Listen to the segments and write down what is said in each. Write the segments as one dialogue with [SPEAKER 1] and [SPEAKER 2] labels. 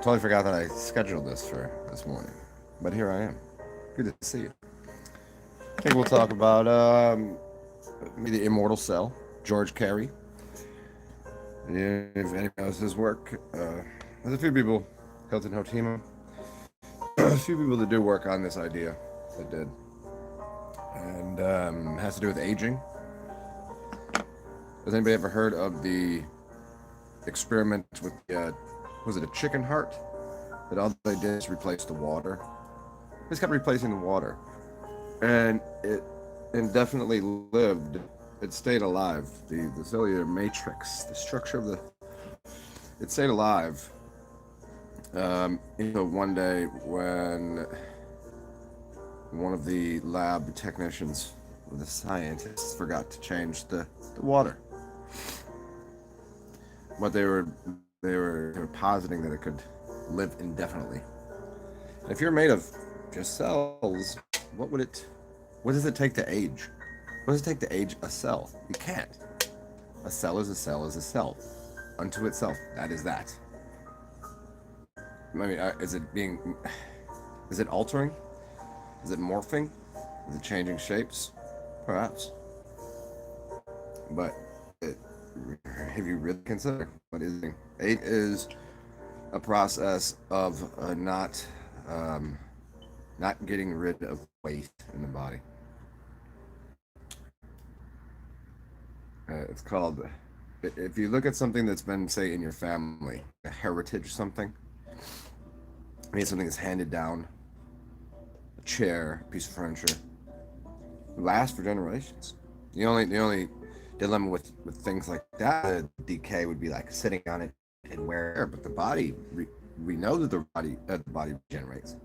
[SPEAKER 1] Totally forgot that I scheduled this for this morning, but here I am. Good to see you. I think we'll talk about maybe the immortal cell, George Carey. If anybody knows his work, there's a few people, Hilton Hotima, a few people that do work on this idea that did, and has to do with aging. Has anybody ever heard of the experiment with the, was it a chicken heart? That all they did is replace the water. They just kept replacing the water, and it indefinitely lived. It stayed alive. The cellular matrix, the structure of the, it stayed alive. Until one day when one of the lab technicians, the scientists, forgot to change the water. But they were positing that it could live indefinitely. And if you're made of just cells, what does it take to age? What does it take to age a cell? You can't. A cell is a cell is a cell. Unto itself. That is that. I mean, is it altering? Is it morphing? Is it changing shapes? Perhaps. But have you really considered what is it? Age is a process of not getting rid of waste in the body. It's called, if you look at something that's been, say, in your family, a heritage something, I mean something that's handed down, a chair, a piece of furniture, lasts for generations. The only dilemma with things like that, decay would be like sitting on it and wear. But the body, we know that the body regenerates.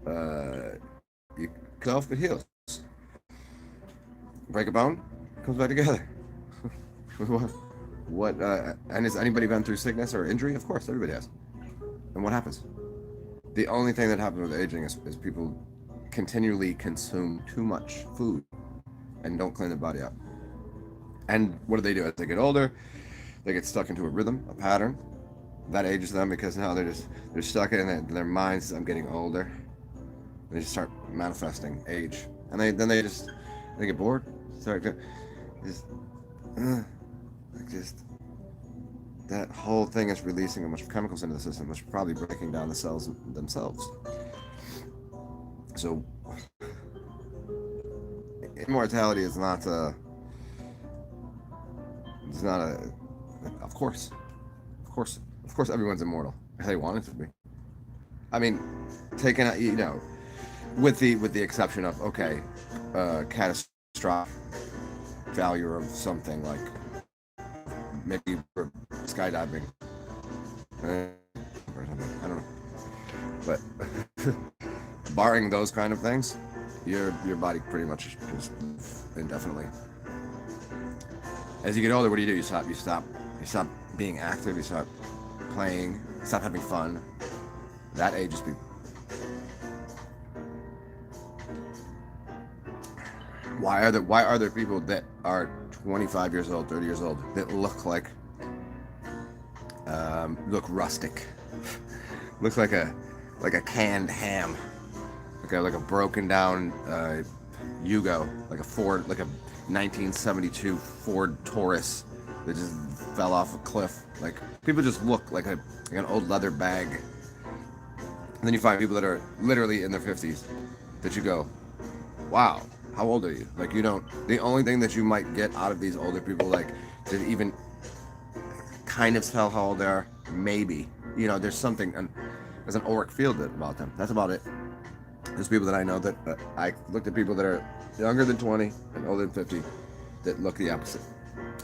[SPEAKER 1] You cut off, it heals. Break a bone, comes back together. what? And has anybody been through sickness or injury? Of course, everybody has. And what happens? The only thing that happens with aging is people continually consume too much food and don't clean their body up. And what do? As they get older, they get stuck into a rhythm, a pattern. That ages them because now they're stuck in their minds. I'm getting older. They just start manifesting age, and they get bored. Start just that whole thing is releasing a bunch of chemicals into the system, which is probably breaking down the cells themselves. So immortality is not a. It's not a. Of course, everyone's immortal. They want it to be. I mean, taking out, with the exception of catastrophic failure of something like maybe skydiving. Or something. I don't know. But barring those kind of things, your body pretty much just indefinitely. As you get older, what do? You stop being active. You stop playing. Stop having fun. That ages people. Why are there people that are 25 years old, 30 years old that look like look rustic, looks like a canned ham, like a broken down Yugo, like a Ford, like a 1972 Ford Taurus that just fell off a cliff. Like people just look like an old leather bag. And then you find people that are literally in their 50s that you go, wow, how old are you? Like you don't, the only thing that you might get out of these older people, like to even kind of tell how old they are, maybe, there's something, there's an auric field about them. That's about it. There's people that I know that I looked at people that are younger than 20 and older than 50 that look the opposite.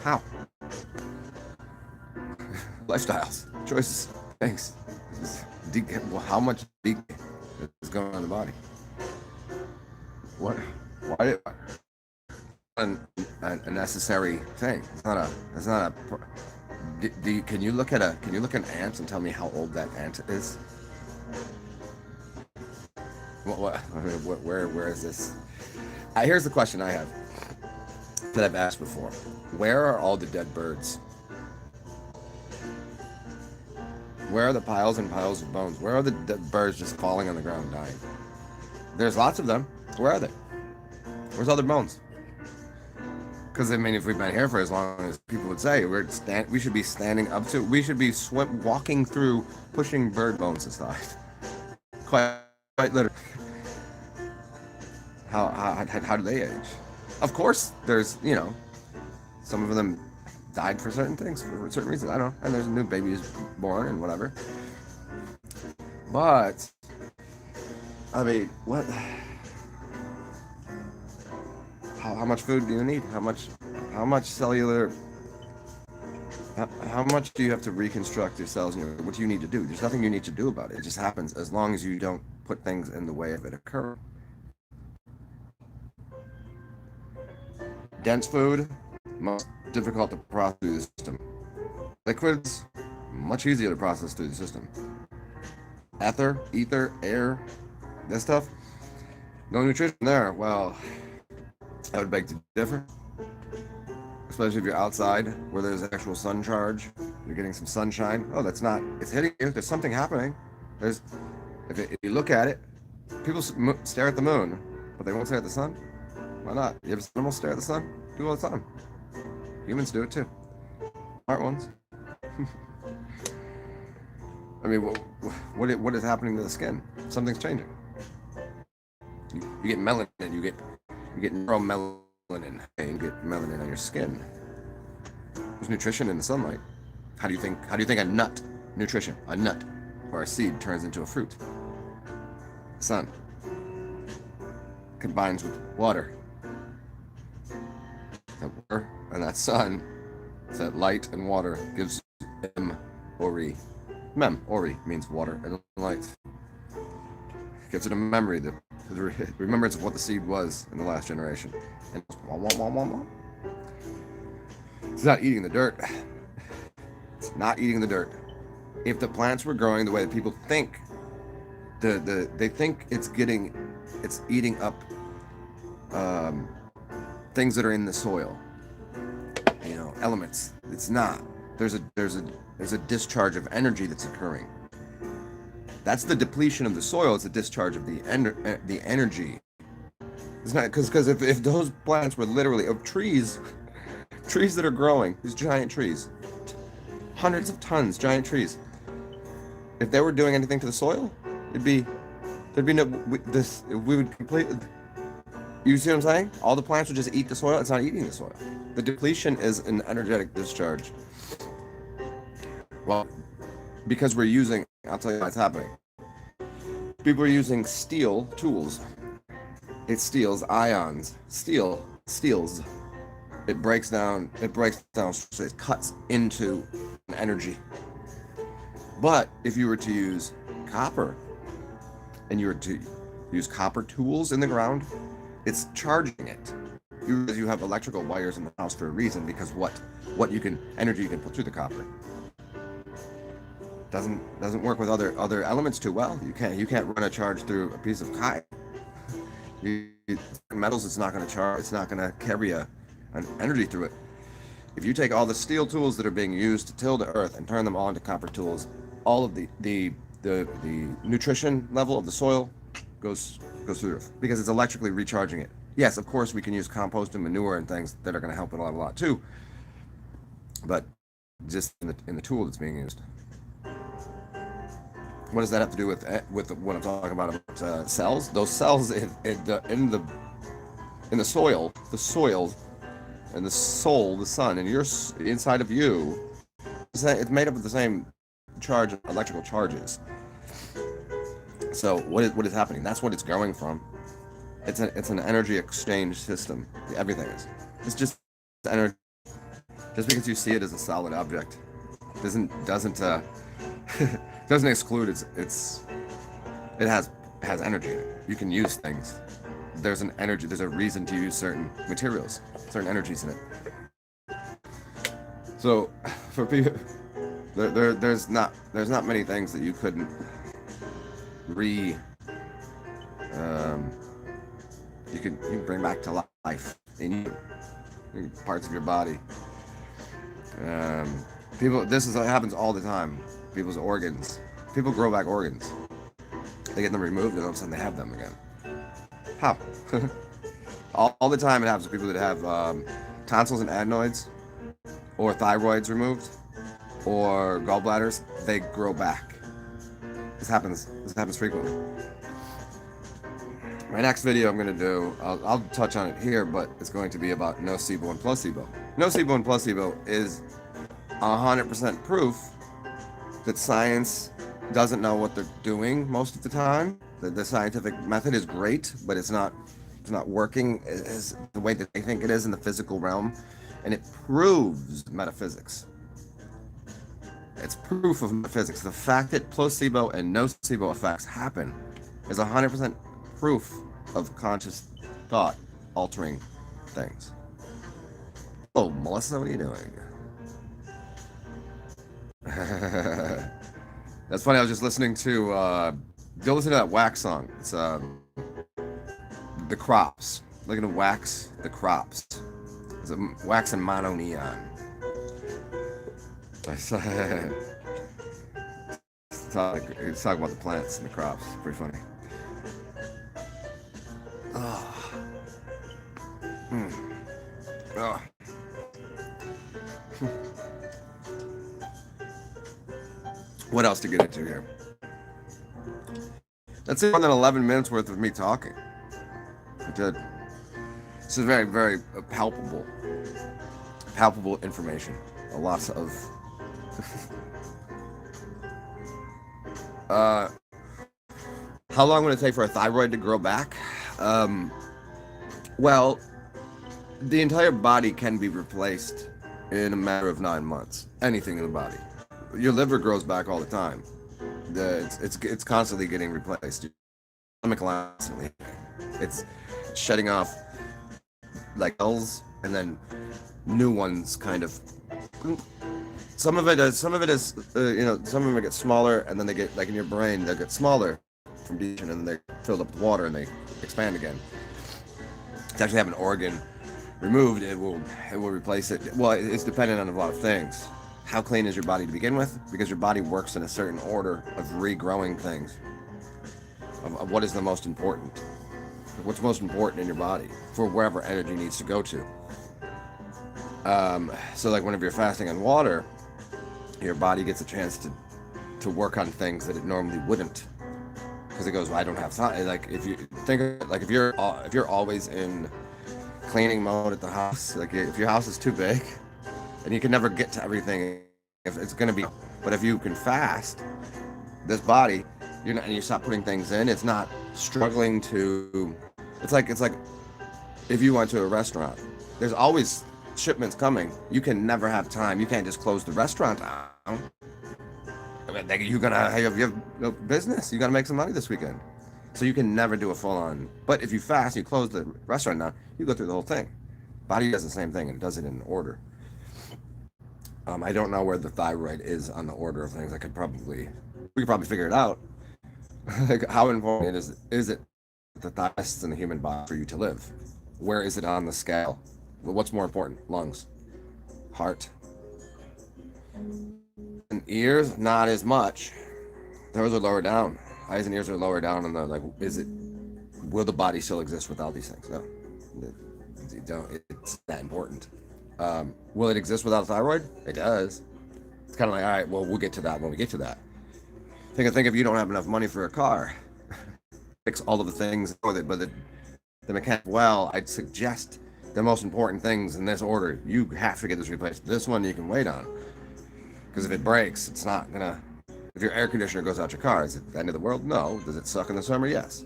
[SPEAKER 1] How? Lifestyles, choices, things. How much decay is going on in the body? What? Why? A necessary thing. It's not a. Can you look at an ant and tell me how old that ant is? Where is this? Here's the question I have that I've asked before. Where are all the dead birds? Where are the piles and piles of bones? Where are the birds just falling on the ground dying? There's lots of them. Where are they? Where's all their bones? Because I mean, if we've been here for as long as people would say, we should be standing up to. We should be walking through, pushing bird bones aside. Quite literally. How do they age? Of course, there's some of them died for certain things, for certain reasons. I don't know. And there's new babies born and whatever. But I mean, what? How much food do you need? How much cellular? How much do you have to reconstruct your cells? What do you need to do? There's nothing you need to do about it. It just happens as long as you don't put things in the way of it occurring. Dense food, most difficult to process through the system. Liquids, much easier to process through the system. Ether, air, this stuff, no nutrition there. Well, that would beg to differ. Especially if you're outside where there's actual sun charge, you're getting some sunshine. Oh, it's hitting you. There's something happening. If you look at it, people stare at the moon, but they won't stare at the sun. Why not? You have animals stare at the sun? Do all the time. Humans do it too. Smart ones. I mean, what is happening to the skin? Something's changing. You get melanin. You get neuromelanin. And you get melanin on your skin. There's nutrition in the sunlight. How do you think a nut or a seed turns into a fruit? Sun combines with water. And that sun, that light and water gives ori. Ori means water and light. Gives it a memory, the remembrance of what the seed was in the last generation. And it's not eating the dirt. It's not eating the dirt. If the plants were growing the way that people think, they think it's eating up things that are in the soil. Elements. It's not. There's a discharge of energy that's occurring. That's the depletion of the soil. It's a discharge of the energy. It's not because if those plants were literally of trees that are growing, these giant trees, hundreds of tons, giant trees. If they were doing anything to the soil, there'd be no this. We would completely. You see what I'm saying? All the plants would just eat the soil. It's not eating the soil. The depletion is an energetic discharge. Well, because we're using, I'll tell you what's happening. People are using steel tools. It steals ions. Steals. It breaks down, so it cuts into an energy. But if you were to use copper, and you were to use copper tools in the ground, it's charging it. You have electrical wires in the house for a reason, because energy you can put through the copper doesn't work with other elements too well. You can't run a charge through a piece of cotton. Metals, it's not going to charge. It's not going to carry an energy through it. If you take all the steel tools that are being used to till the earth and turn them all into copper tools, all of the nutrition level of the soil goes through the roof, because it's electrically recharging it. Yes, of course we can use compost and manure and things that are going to help it a lot too, but just in the tool that's being used. What does that have to do with what I'm talking about cells? Those cells in the soil, and the soul, the sun, and your inside of you, it's made up of the same electrical charges. So what is happening? That's what it's going from. It's an energy exchange system. Everything is. It's just energy. Just because you see it as a solid object doesn't doesn't exclude it has energy in it. You can use things. There's an energy. There's a reason to use certain materials, certain energies in it. So for people, there's not many things that you couldn't you can bring back to life in parts of your body. This happens all the time. people's organs. People grow back organs. They get them removed, and all of a sudden they have them again. How? all the time it happens to people that have tonsils and adenoids, or thyroids removed, or gallbladders. They grow back. This happens frequently. My next video I'm going to do, I'll touch on it here, but it's going to be about nocebo and placebo. Nocebo and placebo is 100% proof that science doesn't know what they're doing most of the time. The scientific method is great, but it's not working as the way that they think it is in the physical realm, and it proves metaphysics. It's proof of metaphysics. The fact that placebo and nocebo effects happen is 100% proof of conscious thought altering things. Oh, Melissa, what are you doing? That's funny. I was just listening to go listen to that Wax song. It's The Crops. Looking to Wax the Crops. It's a Wax and Mono Neon. It's talking about the plants and the crops. It's pretty funny. Oh. Oh. What else to get into here? That's more than 11 minutes worth of me talking. I did. This is very, very palpable information. A lot of how long would it take for a thyroid to grow back? Well, the entire body can be replaced in a matter of 9 months. Anything in the body. Your liver grows back all the time. It's constantly getting replaced. Your stomach constantly. It's shedding off like cells, and then new ones kind of. Some of it is some of them get smaller, and then they get, like in your brain, they get smaller from dehydration, and then they filled up with water and they expand again. To actually have an organ removed, it will replace it. Well, it's dependent on a lot of things. How clean is your body to begin with? Because your body works in a certain order of regrowing things. Of what is the most important. What's most important in your body for wherever energy needs to go to. So like whenever you're fasting on water, your body gets a chance to work on things that it normally wouldn't. Because it goes, well, I don't have time. Like if you think, like if you're always in cleaning mode at the house, like if your house is too big, and you can never get to everything, if it's gonna be. But if you can fast, this body, and you stop putting things in, it's not struggling to. It's like if you went to a restaurant, there's always shipments coming. You can never have time. You can't just close the restaurant down. I mean, you have no business. You gotta make some money this weekend, so you can never do a full-on. But if you fast, you close the restaurant down, you go through the whole thing. Body does the same thing, and it does it in order. I don't know where the thyroid is on the order of things. We could probably figure it out. Like how important is it the thyroid in the human body for you to live? Where is it on the scale? What's more important? Lungs, heart, and ears? Not as much. Those are lower down. Eyes and ears are lower down on the will the body still exist without these things? No, it's that important. Will it exist without a thyroid? It does. It's kind of like, all right, well, we'll get to that when we get to that. Think if you don't have enough money for a car, fix all of the things with it, but the mechanic. Well, I'd suggest the most important things in this order. You have to get this replaced. This one you can wait on, because if it breaks, it's not gonna. If your air conditioner goes out your car, is it the end of the world? No. Does it suck in the summer? Yes.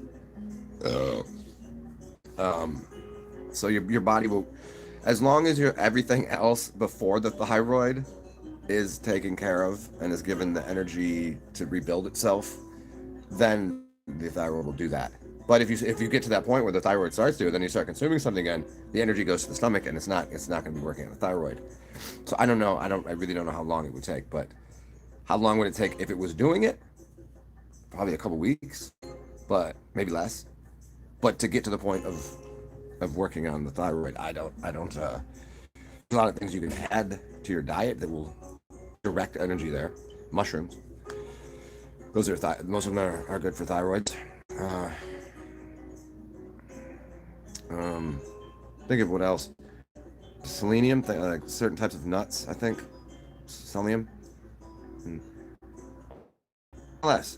[SPEAKER 1] So your body will. As long as everything else before the thyroid is taken care of and is given the energy to rebuild itself, then the thyroid will do that. But if you get to that point where the thyroid starts to, then you start consuming something again, the energy goes to the stomach, and it's not going to be working on the thyroid. So I don't know. I really don't know how long it would take. But how long would it take if it was doing it? Probably a couple weeks, but maybe less. But to get to the point of working on the thyroid, I don't there's a lot of things you can add to your diet that will direct energy there. Mushrooms, Those are most of them are good for thyroids. Uh, think of what else. Selenium, like certain types of nuts, I think. Selenium. And less.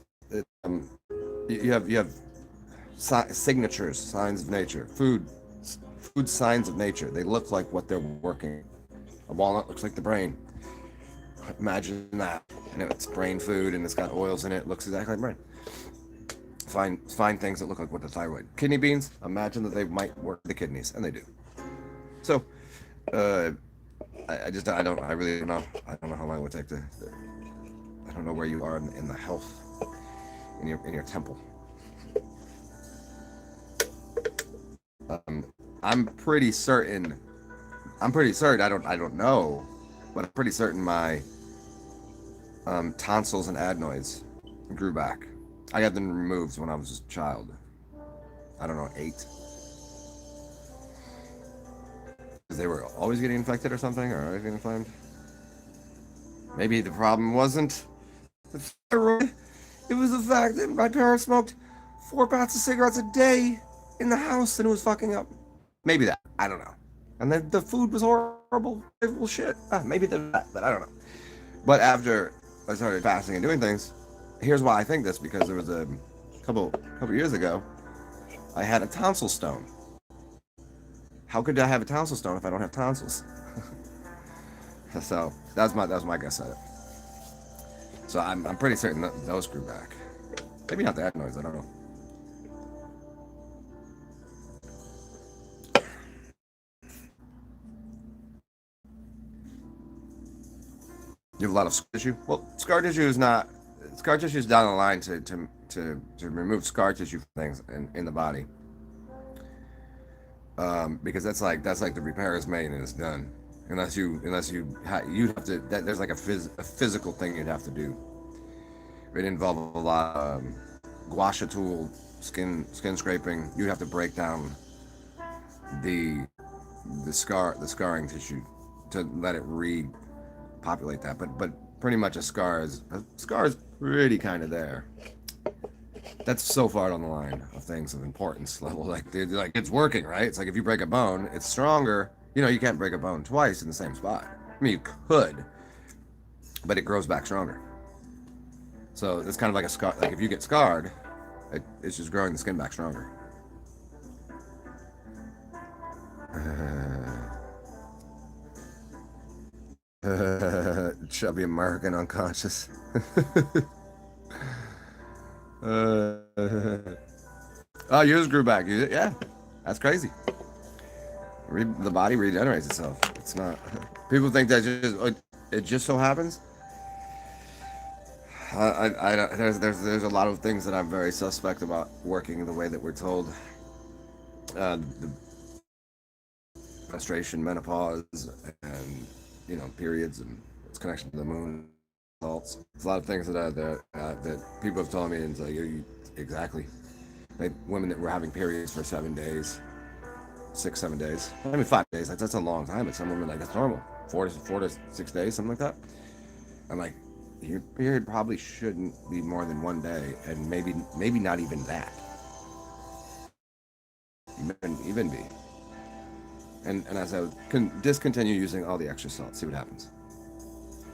[SPEAKER 1] You have signatures, signs of nature, food signs of nature. They look like what they're working. A walnut looks like the brain. Imagine that. And it's brain food, and it's got oils in it. It looks exactly like brain. Find things that look like what the thyroid. Kidney beans. Imagine that they might work the kidneys, and they do. So, I really don't know. I don't know how long it would take to. I don't know where you are in the health in your temple. I'm pretty certain. I don't know, but I'm pretty certain my tonsils and adenoids grew back. I got them removed when I was a child. I don't know, 8. Because they were always getting infected or something, or always getting inflamed. Maybe the problem wasn't the thyroid. It was the fact that my parents smoked 4 packs of cigarettes a day in the house, and it was fucking up. Maybe that. I don't know. And then the food was horrible shit. Maybe that, but I don't know. But after I started fasting and doing things, here's why I think this, because there was a couple years ago, I had a tonsil stone. How could I have a tonsil stone if I don't have tonsils? So that's my guess at it. So I'm pretty certain that those grew back. Maybe not the adenoids, I don't know. You have a lot of scar tissue. Well, scar tissue is not. Scar tissue is down the line to remove scar tissue from things in the body. Because that's like the repair is made and it's done. Unless you have to. There's like a physical thing you'd have to do. It involves a lot of gua sha tool, skin scraping. You'd have to break down the scarring tissue to let it repopulate that. But pretty much a scar is pretty kind of there. That's so far down the line of things of importance level. Like it's working, right? It's like if you break a bone, it's stronger. You can't break a bone twice in the same spot. I mean, you could, but it grows back stronger. So it's kind of like a scar. Like if you get scarred, it's just growing the skin back stronger. Chubby American unconscious. Oh, yours grew back. Yeah, that's crazy. The body regenerates itself. It's not. People think that it just so happens. There's a lot of things that I'm very suspect about working the way that we're told. The menstruation, menopause, and periods and its connection to the moon. Salts. There's a lot of things that people have told me, and it's like exactly. Like women that were having periods for 7 days, 6-7 days. I mean 5 days. That's a long time. But some women that's normal. 4 to 6 days, something like that. I'm like, your period probably shouldn't be more than 1 day, and maybe not even that. Even be. And as I would discontinue using all the extra salt, see what happens.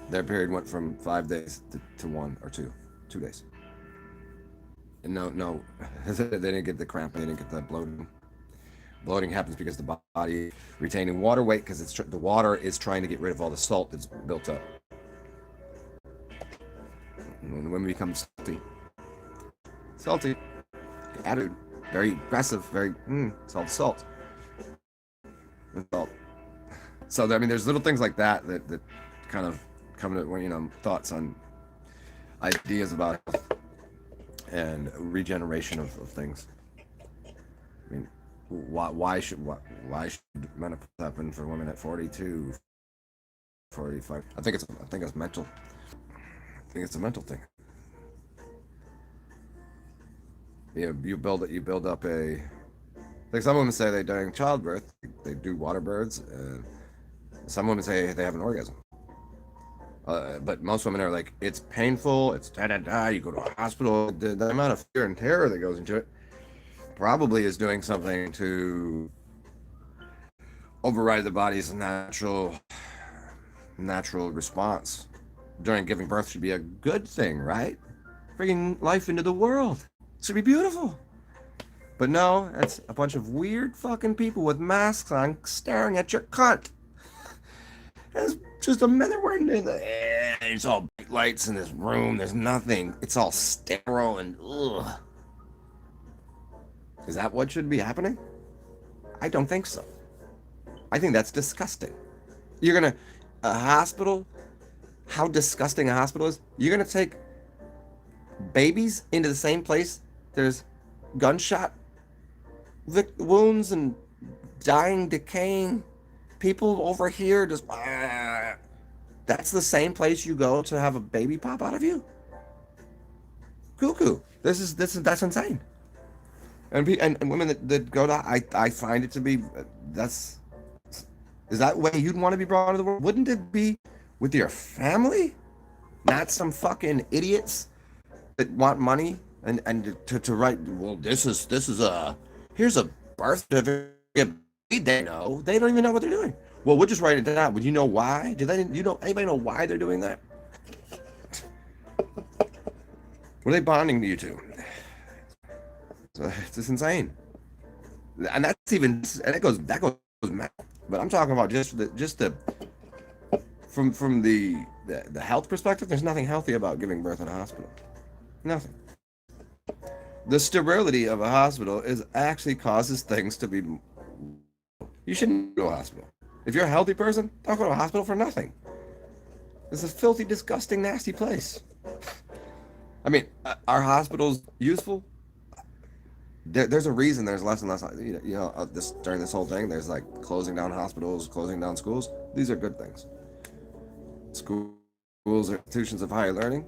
[SPEAKER 1] Their period went from 5 days to 1 or 2 days. And no, they didn't get the cramp. They didn't get the bloating. Bloating happens because the body retaining water weight, because the water is trying to get rid of all the salt that's built up. And when the women become salty, attitude, very aggressive, very salt. So I mean, there's little things like that kind of come to thoughts on ideas about health and regeneration of things. I mean, why should menopause happen for women at 42, 45? I think it's mental. I think it's a mental thing. You build up a. Like some women say during childbirth they do water birds. Some women say they have an orgasm. But most women are like, it's painful, it's da-da-da, you go to a hospital. The amount of fear and terror that goes into it probably is doing something to override the body's natural response. During giving birth should be a good thing, right? Bringing life into the world. It should be beautiful. But no, it's a bunch of weird fucking people with masks on staring at your cunt. It's just a minute we're in the, it's all bright lights in this room. There's nothing. It's all sterile and ugh. Is that what should be happening? I don't think so. I think that's disgusting. A hospital, how disgusting a hospital is. You're gonna take babies into the same place there's gunshot wounds and dying, decaying people over here. Just that's the same place you go to have a baby pop out of you. Cuckoo. That's insane. And women that go to, I find it to be, is that the way you'd want to be brought into the world? Wouldn't it be with your family, not some fucking idiots that want money and to write? Well, this is here's a birth certificate. They know, they don't even know what they're doing. Well, we'll just write it down. Would you know why? Anybody know why they're doing that? What are they bonding to you to? It's just insane, and that's even, and that goes mad. But I'm talking about from the health perspective. There's nothing healthy about giving birth in a hospital. Nothing. The sterility of a hospital actually causes things to be. You shouldn't go to a hospital. If you're a healthy person, don't go to a hospital for nothing. It's a filthy, disgusting, nasty place. I mean, are hospitals useful? There's a reason there's less and less, during this whole thing, there's like closing down hospitals, closing down schools. These are good things. Schools are institutions of higher learning.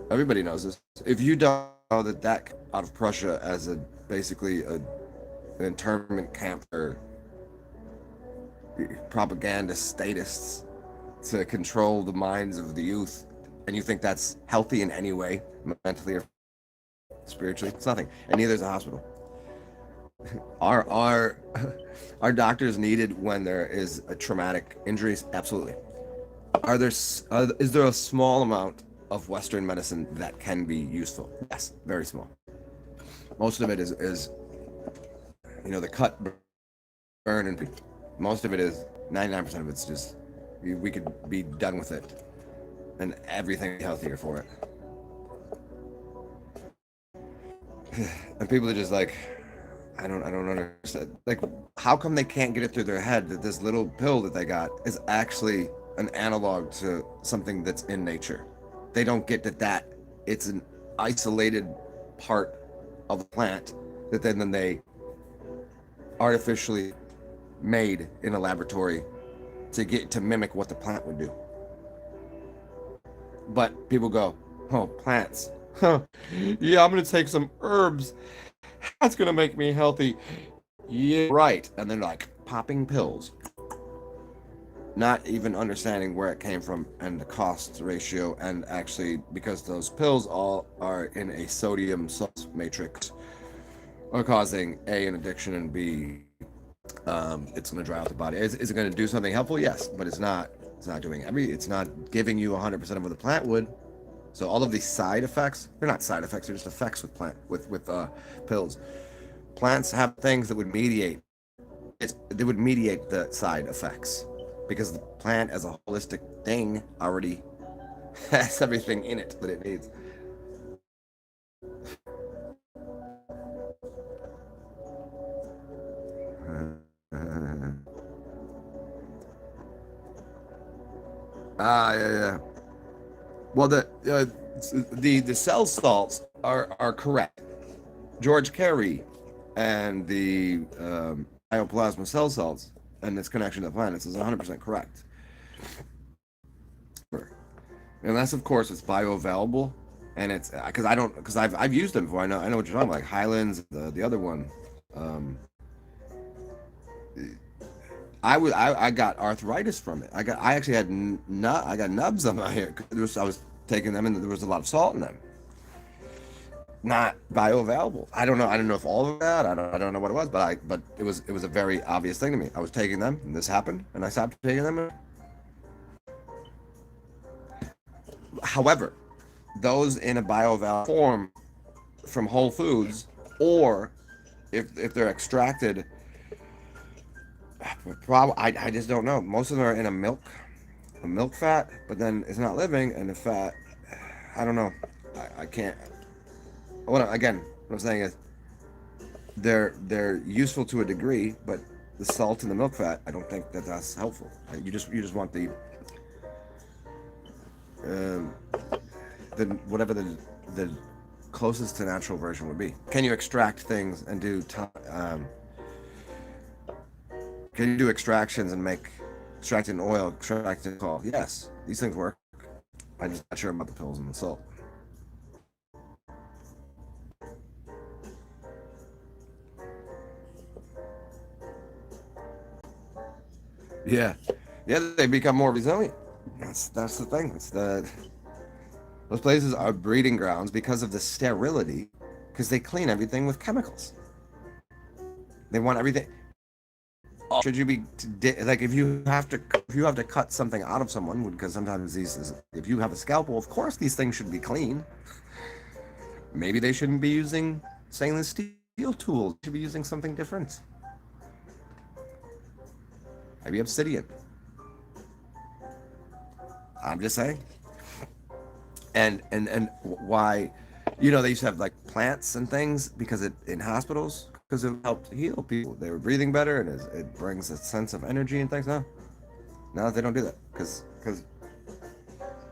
[SPEAKER 1] Everybody knows this. If you don't know that out of Prussia as basically an internment camp for propaganda statists to control the minds of the youth, and you think that's healthy in any way, mentally or spiritually, it's nothing. And neither is a hospital. Are doctors needed when there is a traumatic injuries? Absolutely. Is there a small amount of Western medicine that can be useful? Yes, very small. Most of it is the cut, burn, and most of it is 99% of it's just we could be done with it, and everything healthier for it. And people are just like, I don't understand. Like, how come they can't get it through their head that this little pill that they got is actually an analog to something that's in nature? They don't get that it's an isolated part of a plant that then they artificially made in a laboratory to mimic what the plant would do. But people go, oh, plants. Huh. Yeah, I'm gonna take some herbs. That's gonna make me healthy. Yeah, right. And they're like popping pills, not even understanding where it came from and the cost ratio, and actually because those pills all are in a sodium salt matrix, are causing A, an addiction, and B, it's gonna dry out the body. Is it gonna do something helpful? Yes, but it's not doing it's not giving you 100% of what the plant would. So all of these side effects, they're not side effects, they're just effects with pills. Plants have things that would mediate the side effects, because the plant as a holistic thing already has everything in it that it needs. Yeah. Well, the cell salts are correct. George Carey and the bioplasma cell salts and its connection to the planets is 100% correct. Unless, of course, it's bioavailable, and it's because I've used them before. I know what you're talking about, like Highlands, the other one. I got arthritis from it. I actually had I got nubs on my hair. I was taking them and there was a lot of salt in them. Not bioavailable. I don't know. I don't know if all of that. I don't know what it was, but it was a very obvious thing to me. I was taking them and this happened and I stopped taking them. However, those in a bioavailable form from Whole Foods, or if they're extracted, probably I just don't know. Most of them are in a milk fat, but then it's not living, and the fat, I don't know. I can't. Again, what I'm saying is they're useful to a degree, but the salt in the milk fat, I don't think that's helpful. You just want um, the whatever the closest to natural version would be. Can you extract things and do can you do extractions and make extracting oil, extracting salt? Yes, these things work. I'm just not sure about the pills and the salt. Yeah, yeah, they become more resilient. That's the thing. Those places are breeding grounds because of the sterility, because they clean everything with chemicals. They want everything. Should you be like if you have to cut something out of someone, because sometimes if you have a scalpel, of course these things should be clean. Maybe they shouldn't be using stainless steel tools. They should be using something different. Maybe obsidian. I'm just saying. And why, they used to have like plants and things because in hospitals, because it helped heal people. They were breathing better, and it brings a sense of energy and things. Now they don't do that because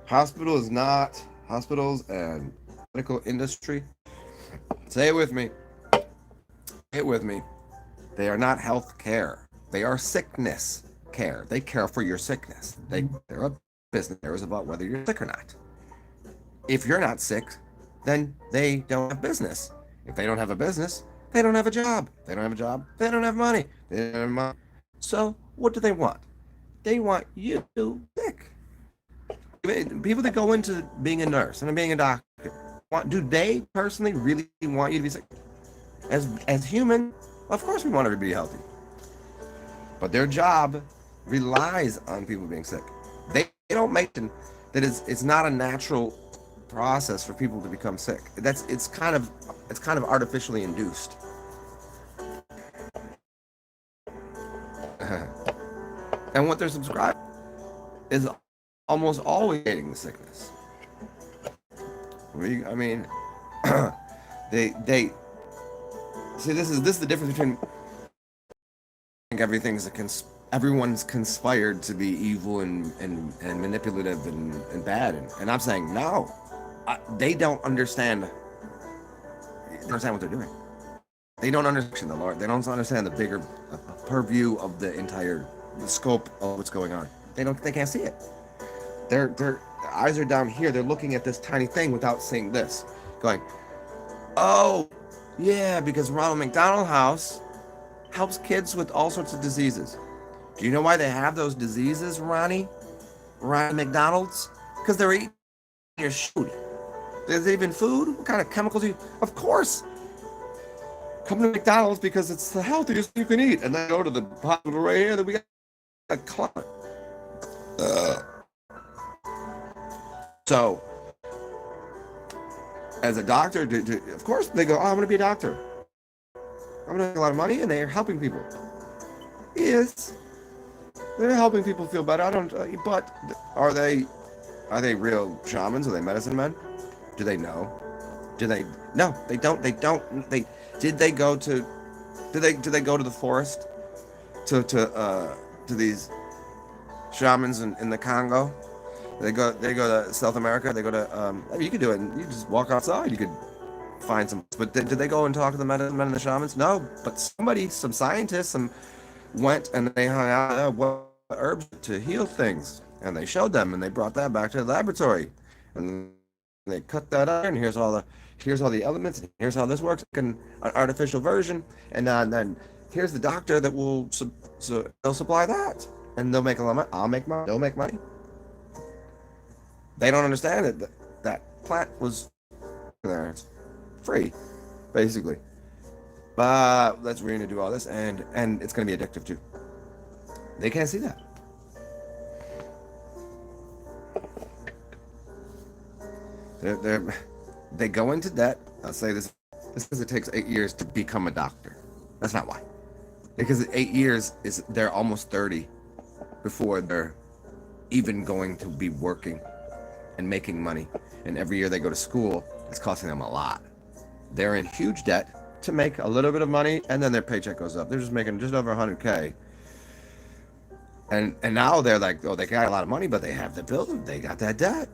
[SPEAKER 1] hospitals and medical industry. Say it with me. Say it with me. They are not health care. They are sickness care. They care for your sickness. They're a business. Cares about whether you're sick or not. If you're not sick, then they don't have business. If they don't have a business, they don't have a job. They don't have a job. They don't have money. They don't have money. So what do they want? They want you sick. People that go into being a nurse and being a doctor, do they personally really want you to be sick? As human, of course we want everybody healthy. But their job relies on people being sick. They don't make them that it's not a natural process for people to become sick. It's kind of artificially induced. And what they're subscribed is almost always hating the sickness. I mean, they see this is the difference between. I think everyone's conspired to be evil and manipulative and bad, and I'm saying no. They don't understand. They don't understand what they're doing. They don't understand the Lord. They don't understand the bigger purview of the entire scope of what's going on. They can't see it. Their eyes are down here. They're looking at this tiny thing without seeing this. Going, oh, yeah, because Ronald McDonald House helps kids with all sorts of diseases. Do you know why they have those diseases, Ronnie McDonald's? Because they're eating your food. Is it even food? What kind of chemicals do you... Of course. Come to McDonald's because it's the healthiest you can eat. And then go to the hospital right here that we got a climate. So, as a doctor, of course they go, oh, I'm going to be a doctor. I'm going to make a lot of money, and they're helping people. Yes. They're helping people feel better. But are they real shamans? Are they medicine men? Do they know? No, they don't. Did they go to the forest to these shamans in the Congo? They go to South America. They go to you could do it. You just walk outside. You could find some. But did they go and talk to the medicine men and the shamans? No. But some scientists, went and they hung out what herbs to heal things, and they showed them, and they brought that back to the laboratory, and they cut that out, and here's all the elements, and here's how this works, an artificial version, and then here's the doctor that will they'll supply that, and they'll make a lot of money. I'll make money. They'll make money. They don't understand it. That plant was there. It's free, basically. But we're going to do all this, and it's going to be addictive too. They can't see that. They go into debt. I'll say this because it takes 8 years to become a doctor. That's not why. Because 8 years is they're almost 30 before they're even going to be working and making money. And every year they go to school, it's costing them a lot. They're in huge debt to make a little bit of money, and then their paycheck goes up. They're just making just over 100K. And now they're like, oh, they got a lot of money, but they have the bill. They got that debt.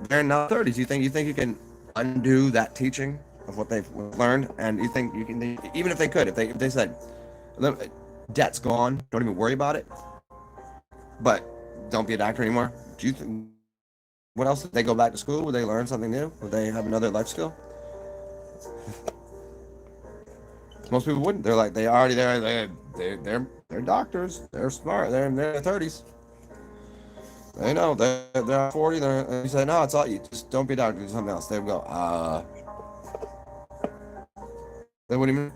[SPEAKER 1] They're in their 30s. You think you can undo that teaching of what they've learned? And you think you can, even if they could, if they said, debt's gone, don't even worry about it, but don't be a doctor anymore. Do you think, what else? Did they go back to school? Would they learn something new? Would they have another life skill? Most people wouldn't. They're like, they're doctors. They're smart. They're in their 30s. They know they're 40. You say, no, it's all you. Just don't be a doctor. Do something else. They would go, then what do you mean?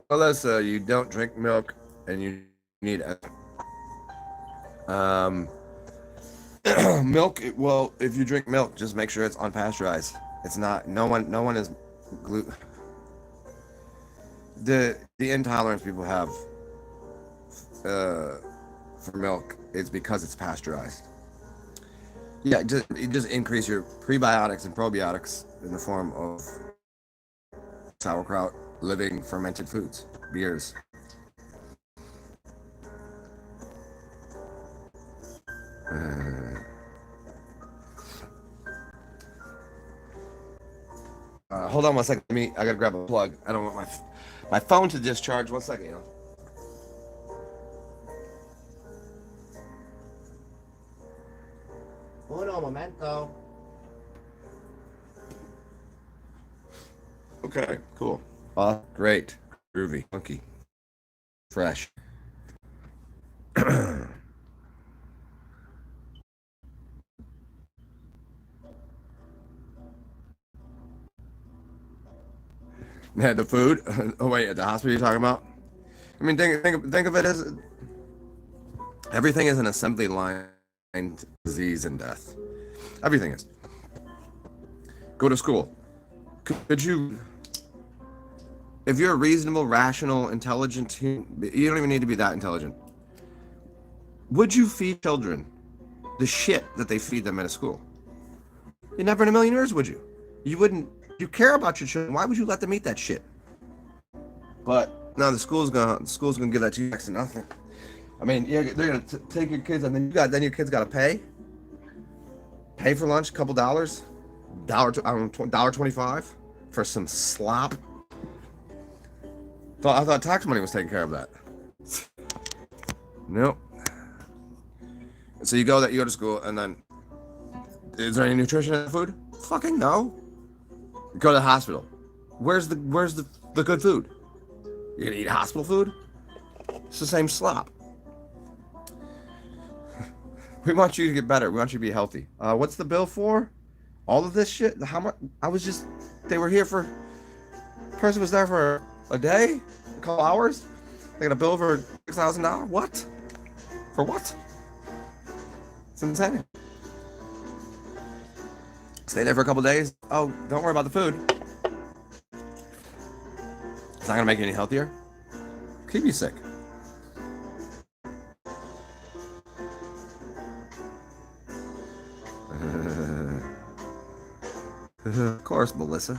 [SPEAKER 1] Alyssa, you don't drink milk and you need milk. Well, if you drink milk, just make sure it's unpasteurized. It's not. No one is gluten. The intolerance people have for milk is because it's pasteurized. Yeah, just increase your prebiotics and probiotics in the form of sauerkraut, living fermented foods, beers. Hold on 1 second. I gotta grab a plug. I don't want my phone to discharge. 1 second, Uno momento. Okay, cool. Great. Groovy. Funky. Fresh. Yeah, the food. Oh wait, at the hospital you're talking about? I mean, think of it as everything is an assembly line, disease and death. Everything is. Go to school. Could you, if you're a reasonable, rational, intelligent, you don't even need to be that intelligent. Would you feed children the shit that they feed them at a school? You never in a million years would you? You wouldn't. You care about your children. Why would you let them eat that shit? But no, the school's gonna give that to you next to nothing. I mean, yeah, they're gonna take your kids, and then your kids gotta pay for lunch, a couple dollars, $1.25 for some slop. I thought tax money was taking care of that. Nope. So you go to school, and then is there any nutrition in the food? Fucking no. Go to the hospital. Where's the good food? You're gonna eat hospital food? It's the same slop. We want you to get better. We want you to be healthy. What's the bill for? All of this shit? How much? They were here for, the person was there for a day? A couple hours? They got a bill for $6,000? What? For what? It's insane. Stay there for a couple days. Oh, don't worry about the food. It's not gonna make you any healthier. Keep you sick. Of course, Melissa.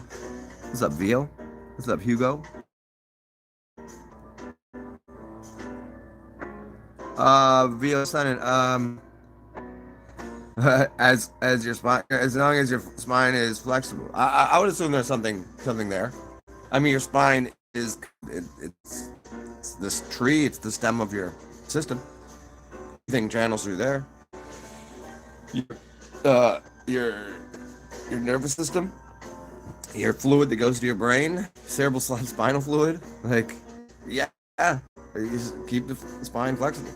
[SPEAKER 1] What's up, Vio? What's up, Hugo? Vio Senate. As your spine, as long as your spine is flexible, I would assume there's something there. I mean, your spine is it's this tree. It's the stem of your system. breathing channels through there. Your, uh, your your nervous system, your fluid that goes to your brain, cerebral spinal fluid. Like, yeah, you just keep the spine flexible.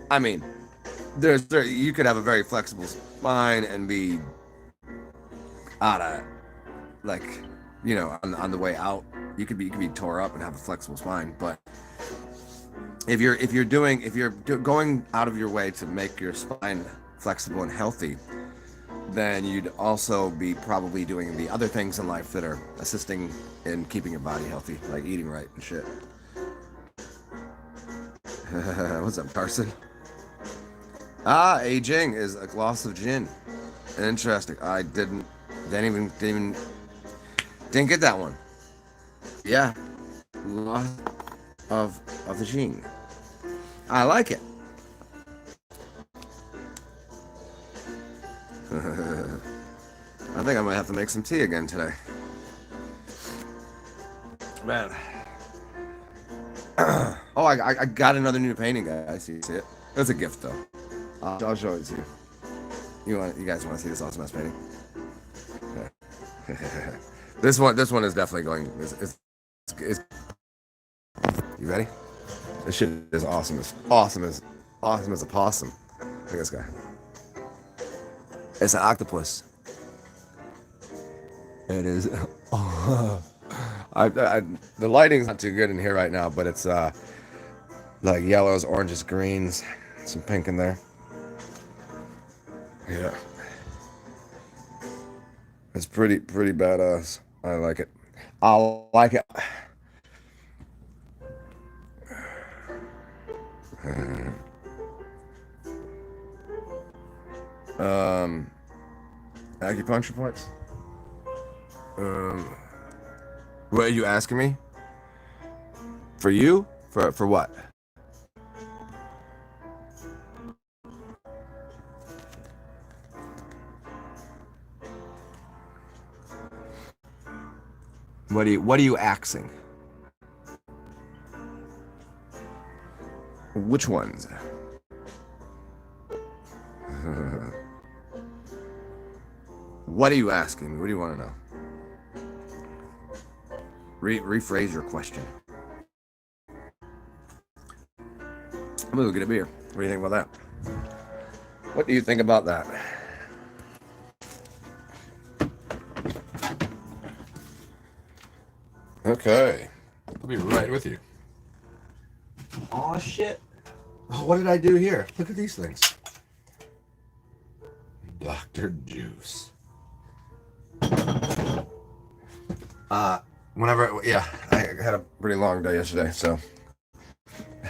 [SPEAKER 1] I mean, you could have a very flexible spine and be out of like, on the way out. You could be tore up and have a flexible spine, but if you're going out of your way to make your spine flexible and healthy, then you'd also be probably doing the other things in life that are assisting in keeping your body healthy, like eating right and shit. What's up, Carson? Aging is a gloss of gin. Interesting. I didn't get that one. Yeah, loss of the gene. I like it. I think I might have to make some tea again today. Man. Oh, I got another new painting, guys. You see it? It's a gift, though. I'll show it to you. You guys want to see this awesome ass painting? Yeah. This one is definitely going. Is you ready? This shit is awesome as a possum. Look at this guy. It's an octopus. It is. The lighting's not too good in here right now, but it's like yellows, oranges, greens, some pink in there. Yeah, it's pretty badass. I like it. I like it. Acupuncture points. What are you asking me? For you? For what? What are you axing? Which ones? What are you asking me? What do you want to know? Rephrase your question. I'm gonna go get a beer. What do you think about that? What do you think about that? Okay. I'll be right with you. Aw, shit. Oh, what did I do here? Look at these things. Dr. Juice. I had a pretty long day yesterday, so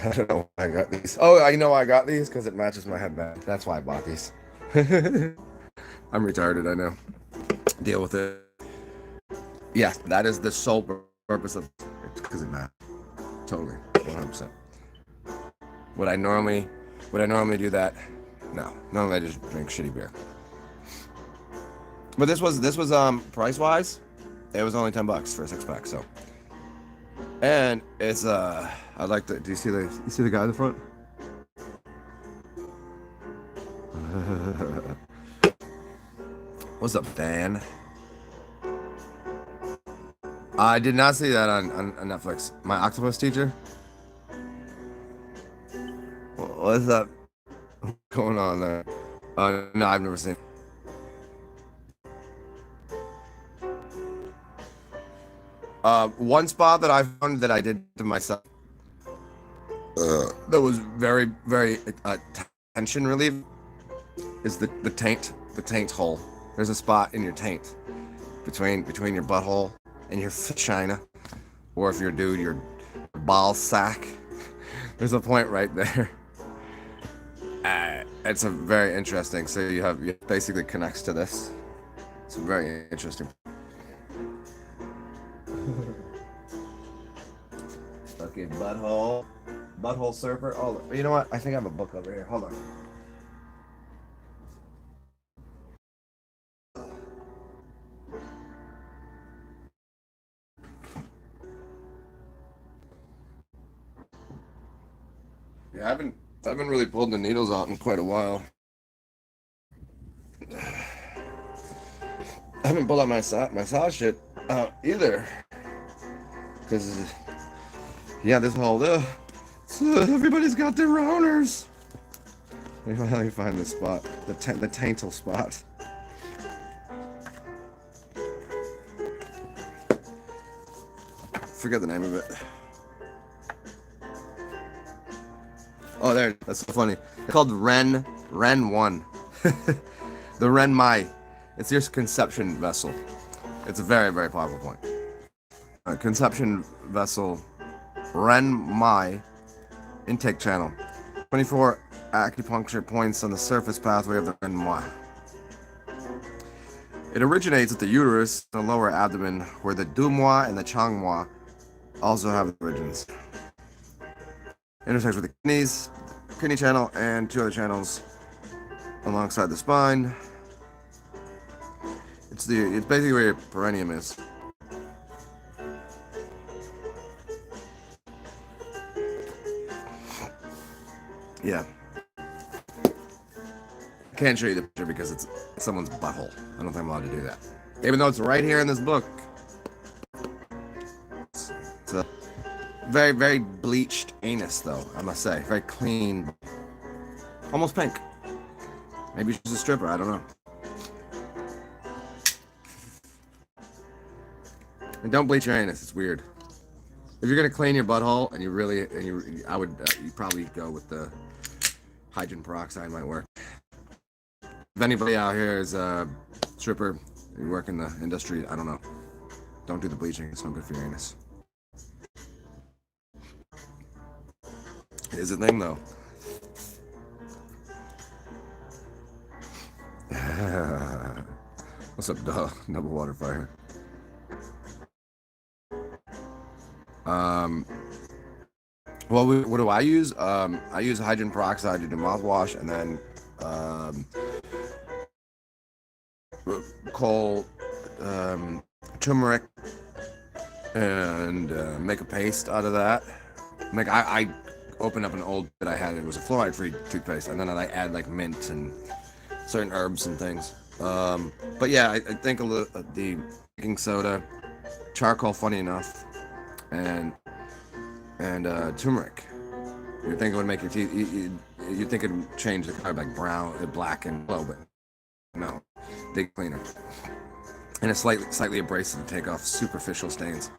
[SPEAKER 1] I don't know why I got these. Oh, I know I got these because it matches my headband. That's why I bought these. I'm retarded, I know. Deal with it. Yeah, that is the sole purpose of it, because it matters. Totally, 100%. Would I normally do that? No. Normally I just drink shitty beer. But this was price wise, it was only $10 for a 6-pack. So, and it's I like the. Do you see the guy in the front? What's up, Dan? I did not see that on Netflix. My octopus teacher. What's up? What's going on there? No, I've never seen. One spot that I found that I did to myself that was very, very tension relief is the taint hole. There's a spot in your taint between your butthole and your vagina, or if you're a dude, your ball sack. There's a point right there. It's a very interesting. So you basically connects to this. It's very interesting. Fucking butthole surfer. Oh, you know what? I think I have a book over here. Hold on. Yeah, I haven't really pulled the needles out in quite a while. I haven't pulled out my saw shit out either. Because, yeah, this whole, everybody's got their owners. Let me find the spot, the taintal spot. Forget the name of it. Oh, there. That's so funny. It's called Ren 1. The Ren Mai. It's your conception vessel. It's a very, very powerful point. Conception vessel Ren Mai intake channel. 24 acupuncture points on the surface pathway of the Ren Mai. It originates at the uterus, the lower abdomen, where the Dumwa and the Changwa also have origins. Intersects with the kidneys, kidney channel, and 2 other channels alongside the spine. It's basically where your perineum is. Yeah. I can't show you the picture because it's someone's butthole. I don't think I'm allowed to do that. Even though it's right here in this book. It's a very, very bleached anus, though, I must say. Very clean. Almost pink. Maybe she's a stripper, I don't know. And don't bleach your anus, it's weird. If you're gonna clean your butthole, and I would you probably go with the hydrogen peroxide, might work. If anybody out here is a stripper, you work in the industry, I don't know. Don't do the bleaching, it's not good for your anus. It is a thing, though. What's up, dog? Double water fire. Well, what do I use? I use hydrogen peroxide to do mouthwash, and then coal, turmeric, and make a paste out of that. Like I opened up an old that I had. It was a fluoride-free toothpaste, and then I add like mint and certain herbs and things. But yeah, I think the baking soda, charcoal, funny enough, and turmeric. You think it would make your teeth? You think it would change the color, like brown, black, and yellow, but no, big cleaner. And it's slightly abrasive to take off superficial stains.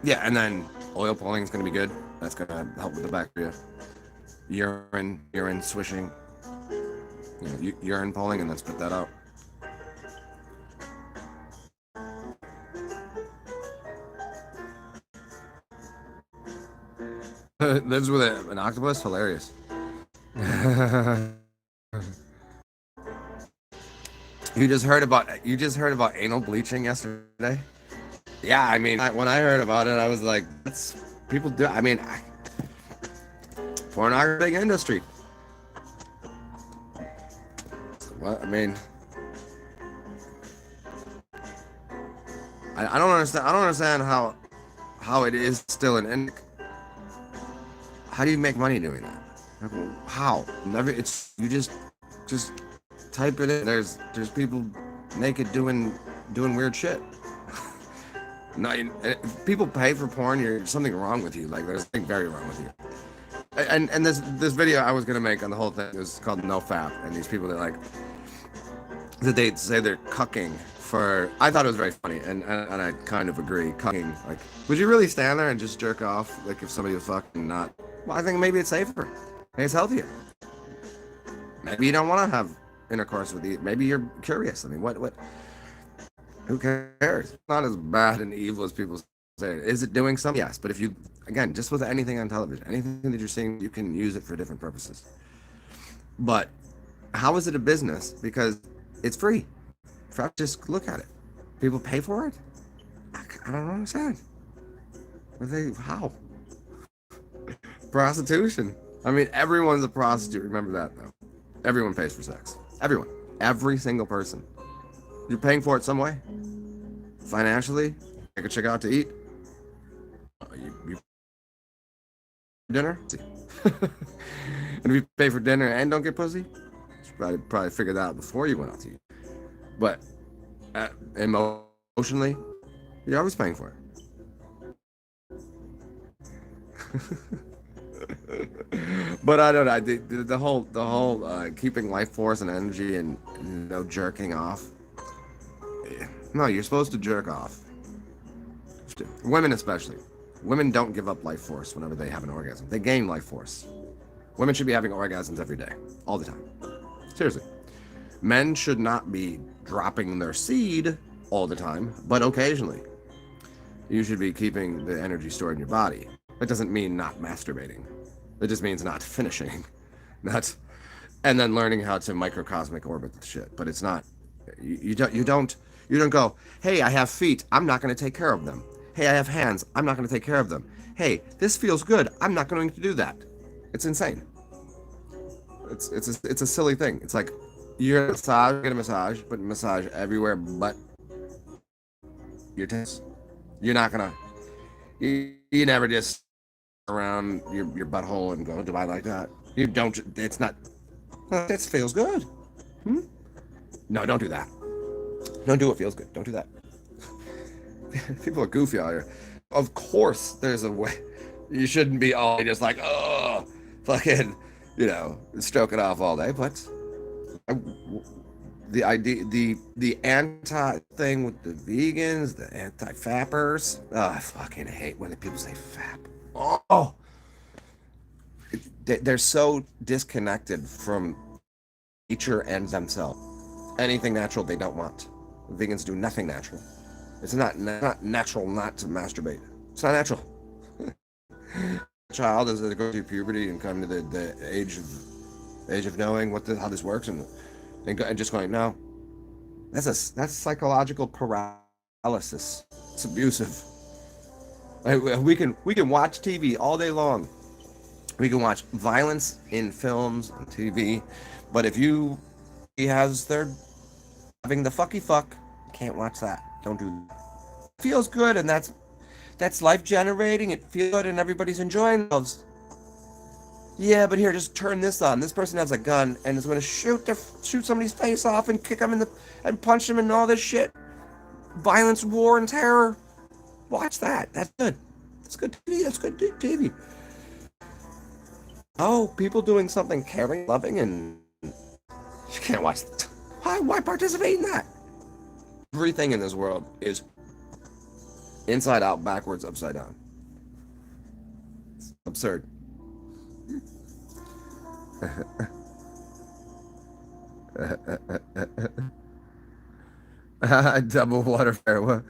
[SPEAKER 1] Yeah, and then oil pulling is going to be good. That's going to help with the bacteria. Urine swishing. Urine pulling, and then spit that out. Lives with an octopus? Hilarious. You just heard about anal bleaching yesterday? Yeah, I mean, when I heard about it, I was like, that's people do. I mean, pornography big industry. What? I mean, I don't understand. I don't understand how it is still an industry. How do you make money doing that? Like, how? Never. It's you just type it in. There's people naked doing weird shit. No, if people pay for porn, there's something wrong with you. Like there's something very wrong with you. And this video I was gonna make on the whole thing is called No-Fap, and these people that they say they're cucking for. I thought it was very funny, and I kind of agree. Cucking, like, would you really stand there and just jerk off? Like if somebody was fucking not. Well, I think maybe it's safer. Maybe it's healthier. Maybe you don't want to have intercourse with you. Maybe you're curious. I mean, what? Who cares? It's not as bad and evil as people say. Is it doing something? Yes, but if you, again, just with anything on television, anything that you're seeing, you can use it for different purposes. But how is it a business? Because it's free. Just look at it. People pay for it? I don't understand. How? Prostitution. I mean, everyone's a prostitute. Remember that, though. Everyone pays for sex. Everyone. Every single person. You're paying for it some way. Financially, take a chick out to eat. You dinner. And if you pay for dinner and don't get pussy, you should probably figure that out before you went out to eat. But emotionally, you're always paying for it. But I don't know. The whole keeping life force and energy and jerking off. No, you're supposed to jerk off. Women especially. Women don't give up life force whenever they have an orgasm. They gain life force. Women should be having orgasms every day, all the time. Seriously. Men should not be dropping their seed all the time, but occasionally. You should be keeping the energy stored in your body. That doesn't mean not masturbating. It just means not finishing. And then learning how to microcosmic orbit the shit. But it's not. You don't go, hey, I have feet. I'm not going to take care of them. Hey, I have hands. I'm not going to take care of them. Hey, this feels good. I'm not going to do that. It's insane. It's a silly thing. It's like you're get a massage, but massage everywhere but your tits. You're not gonna. You never just around your butthole and go, do I like that? You don't. It's not. This feels good. No, don't do that. Don't do what feels good. Don't do that. People are goofy out here. Of course, there's a way. You shouldn't be all just like, oh, fucking, stroke it off all day. But the idea, the anti thing with the vegans, the anti-fappers. Oh, I fucking hate when people say fap. Oh, they're so disconnected from nature and themselves. Anything natural they don't want. Vegans do nothing natural. It's not natural not to masturbate. It's not natural. Child as they go through puberty and come to the age of knowing how this works and just going, no, that's psychological paralysis. It's abusive. We can watch TV all day long. We can watch violence in films and TV, but if he has their having the fucky fuck, can't watch that. Don't do that. It feels good, and that's life generating. It feels good, and everybody's enjoying themselves. Yeah, but here, just turn this on. This person has a gun and is going to shoot somebody's face off and kick them and punch them and all this shit. Violence, war, and terror. Watch that. That's good. That's good TV. That's good TV. Oh, people doing something caring, loving, and you can't watch that. Why participate in that? Everything in this world is inside out, backwards, upside down. It's absurd. Double water fair.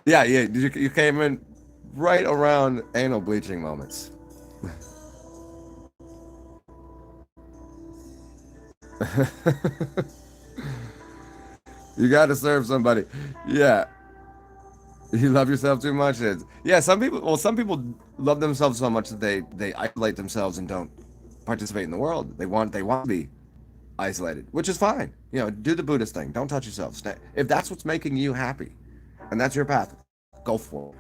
[SPEAKER 1] Yeah. You came in right around anal bleaching moments. You got to serve somebody. Yeah. You love yourself too much. Yeah, some people love themselves so much that they isolate themselves and don't participate in the world. They want to be isolated, which is fine. Do the Buddhist thing. Don't touch yourself. If that's what's making you happy and that's your path, go for it.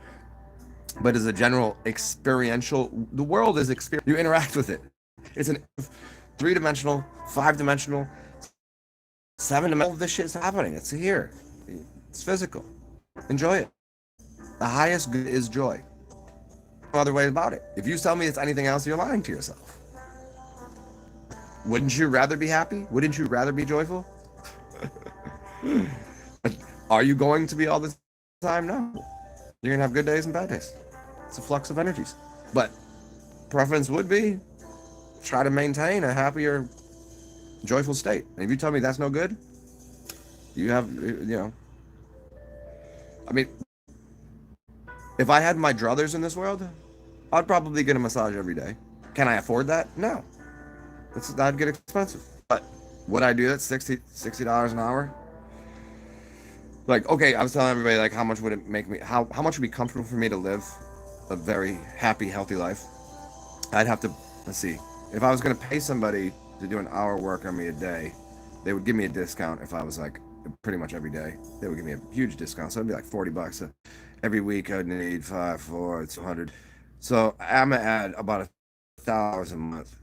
[SPEAKER 1] But as a general experiential, the world is experience. You interact with it. It's an 3-dimensional, 5-dimensional, 7-dimensional. This shit's happening. It's here. It's physical. Enjoy it. The highest good is joy. No other way about it. If you tell me it's anything else, you're lying to yourself. Wouldn't you rather be happy? Wouldn't you rather be joyful? Are you going to be all the time? No. You're going to have good days and bad days. It's a flux of energies. But preference would be try to maintain a happier, joyful state. And if you tell me that's no good, you have, I mean, if I had my druthers in this world, I'd probably get a massage every day. Can I afford that? No. That'd get expensive. But would I do that? $60 an hour? Like, okay, I was telling everybody, like, how much would it make me, how much would be comfortable for me to live a very happy, healthy life? I'd have to, let's see, if I was going to pay somebody to do an hour work on me a day, they would give me a discount if I was like, pretty much every day. They would give me a huge discount, so it'd be like $40. every week I need 5, 4, 200. So I'm gonna add about $1,000 a month,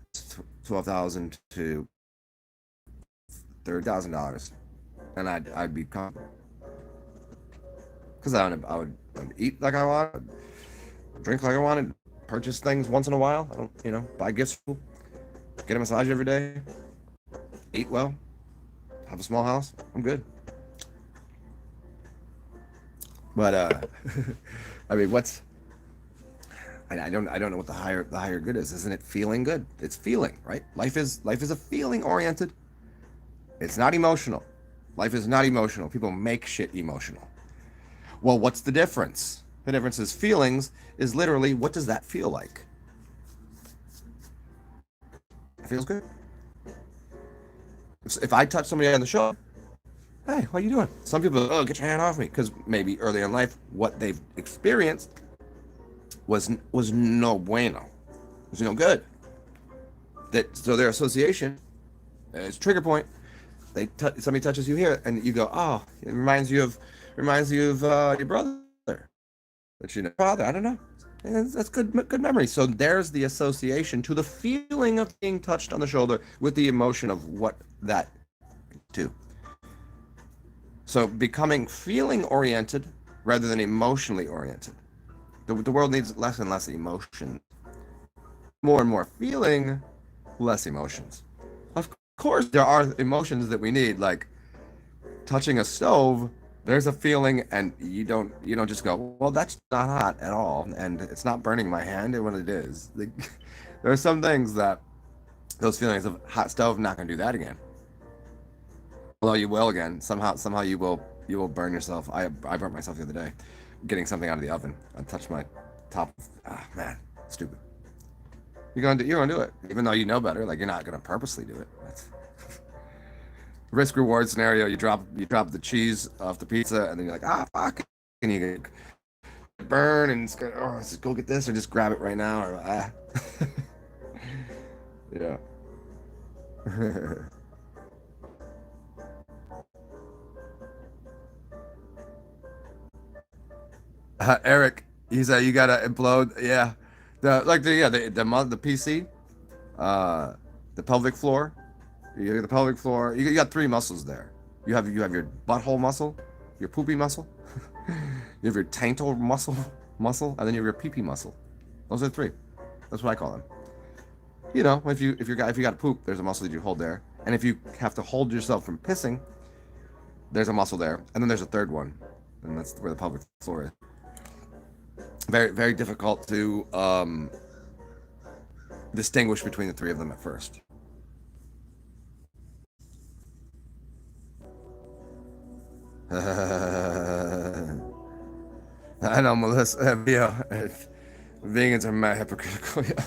[SPEAKER 1] 12,000 to $30,000, and I'd be comfortable because I would eat like I wanted, drink like I wanted, purchase things once in a while. I don't, buy gifts, get a massage every day, eat well, have a small house. I'm good. But I mean, I don't know what the higher good is. Isn't it feeling good? It's feeling, right? Life is a feeling oriented. It's not emotional. Life is not emotional. People make shit emotional. Well, what's the difference? The difference is feelings is literally, what does that feel like? It feels good. If I touch somebody on the shoulder, hey, what are you doing? Some people, oh, get your hand off me, because maybe early in life, what they've experienced was no bueno. It was no good. So their association is trigger point. Somebody touches you here, and you go, oh, it reminds you of your brother, but father. I don't know. That's good memory. So there's the association to the feeling of being touched on the shoulder with the emotion of what that do. So becoming feeling oriented rather than emotionally oriented. The world needs less and less emotion, more and more feeling, less emotions. Of course, there are emotions that we need, like touching a stove. There's a feeling, and you don't just go, well, that's not hot at all, and it's not burning my hand when it is. Like, there are some things that those feelings of hot stove, not gonna do that again. Although you will again. Somehow you will burn yourself. I burnt myself the other day, getting something out of the oven. I touched my top. Ah, man, stupid. You're gonna do it, even though you know better. Like, you're not gonna purposely do it. That's risk reward scenario. You drop the cheese off the pizza, and then you're like, ah, fuck, and you get burn, and it's good. Oh, let's go get this, or just grab it right now, or yeah. Eric, he said you gotta implode. Yeah, the PC, uh, the pelvic floor. You got the pelvic floor. You got three muscles there. You have your butthole muscle, your poopy muscle. You have your taintal muscle, and then you have your pee-pee muscle. Those are three. That's what I call them. If you got to poop, there's a muscle that you hold there, and if you have to hold yourself from pissing, there's a muscle there, and then there's a third one, and that's where the pelvic floor is. Very, very difficult to distinguish between the three of them at first. I know, Melissa. Vegans are mad hypocritical. Yeah,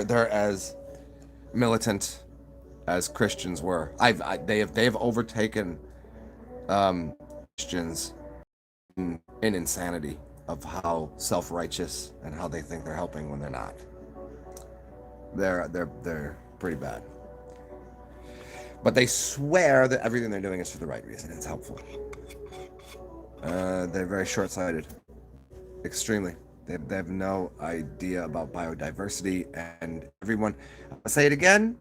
[SPEAKER 1] they're as militant as Christians were. They have overtaken Christians in insanity of how self-righteous and how they think they're helping when they're not. They're pretty bad. But they swear that everything they're doing is for the right reason. It's helpful. They're very short-sighted. Extremely. They have no idea about biodiversity, and everyone. I'll say it again.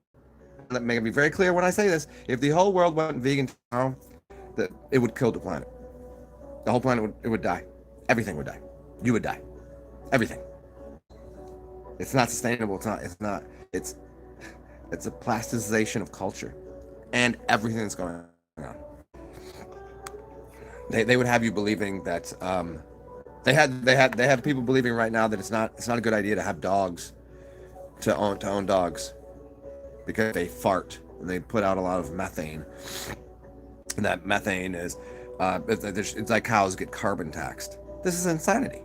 [SPEAKER 1] Let me be very clear when I say this. If the whole world went vegan tomorrow, that it would kill the planet. The whole planet would die. Everything would die. You would die. Everything. It's not sustainable. It's a plasticization of culture and everything that's going on. They would have you believing that they have people believing right now that it's not a good idea to have dogs, to own dogs, because they fart and they put out a lot of methane, and that methane is it's like cows get carbon taxed. This is insanity.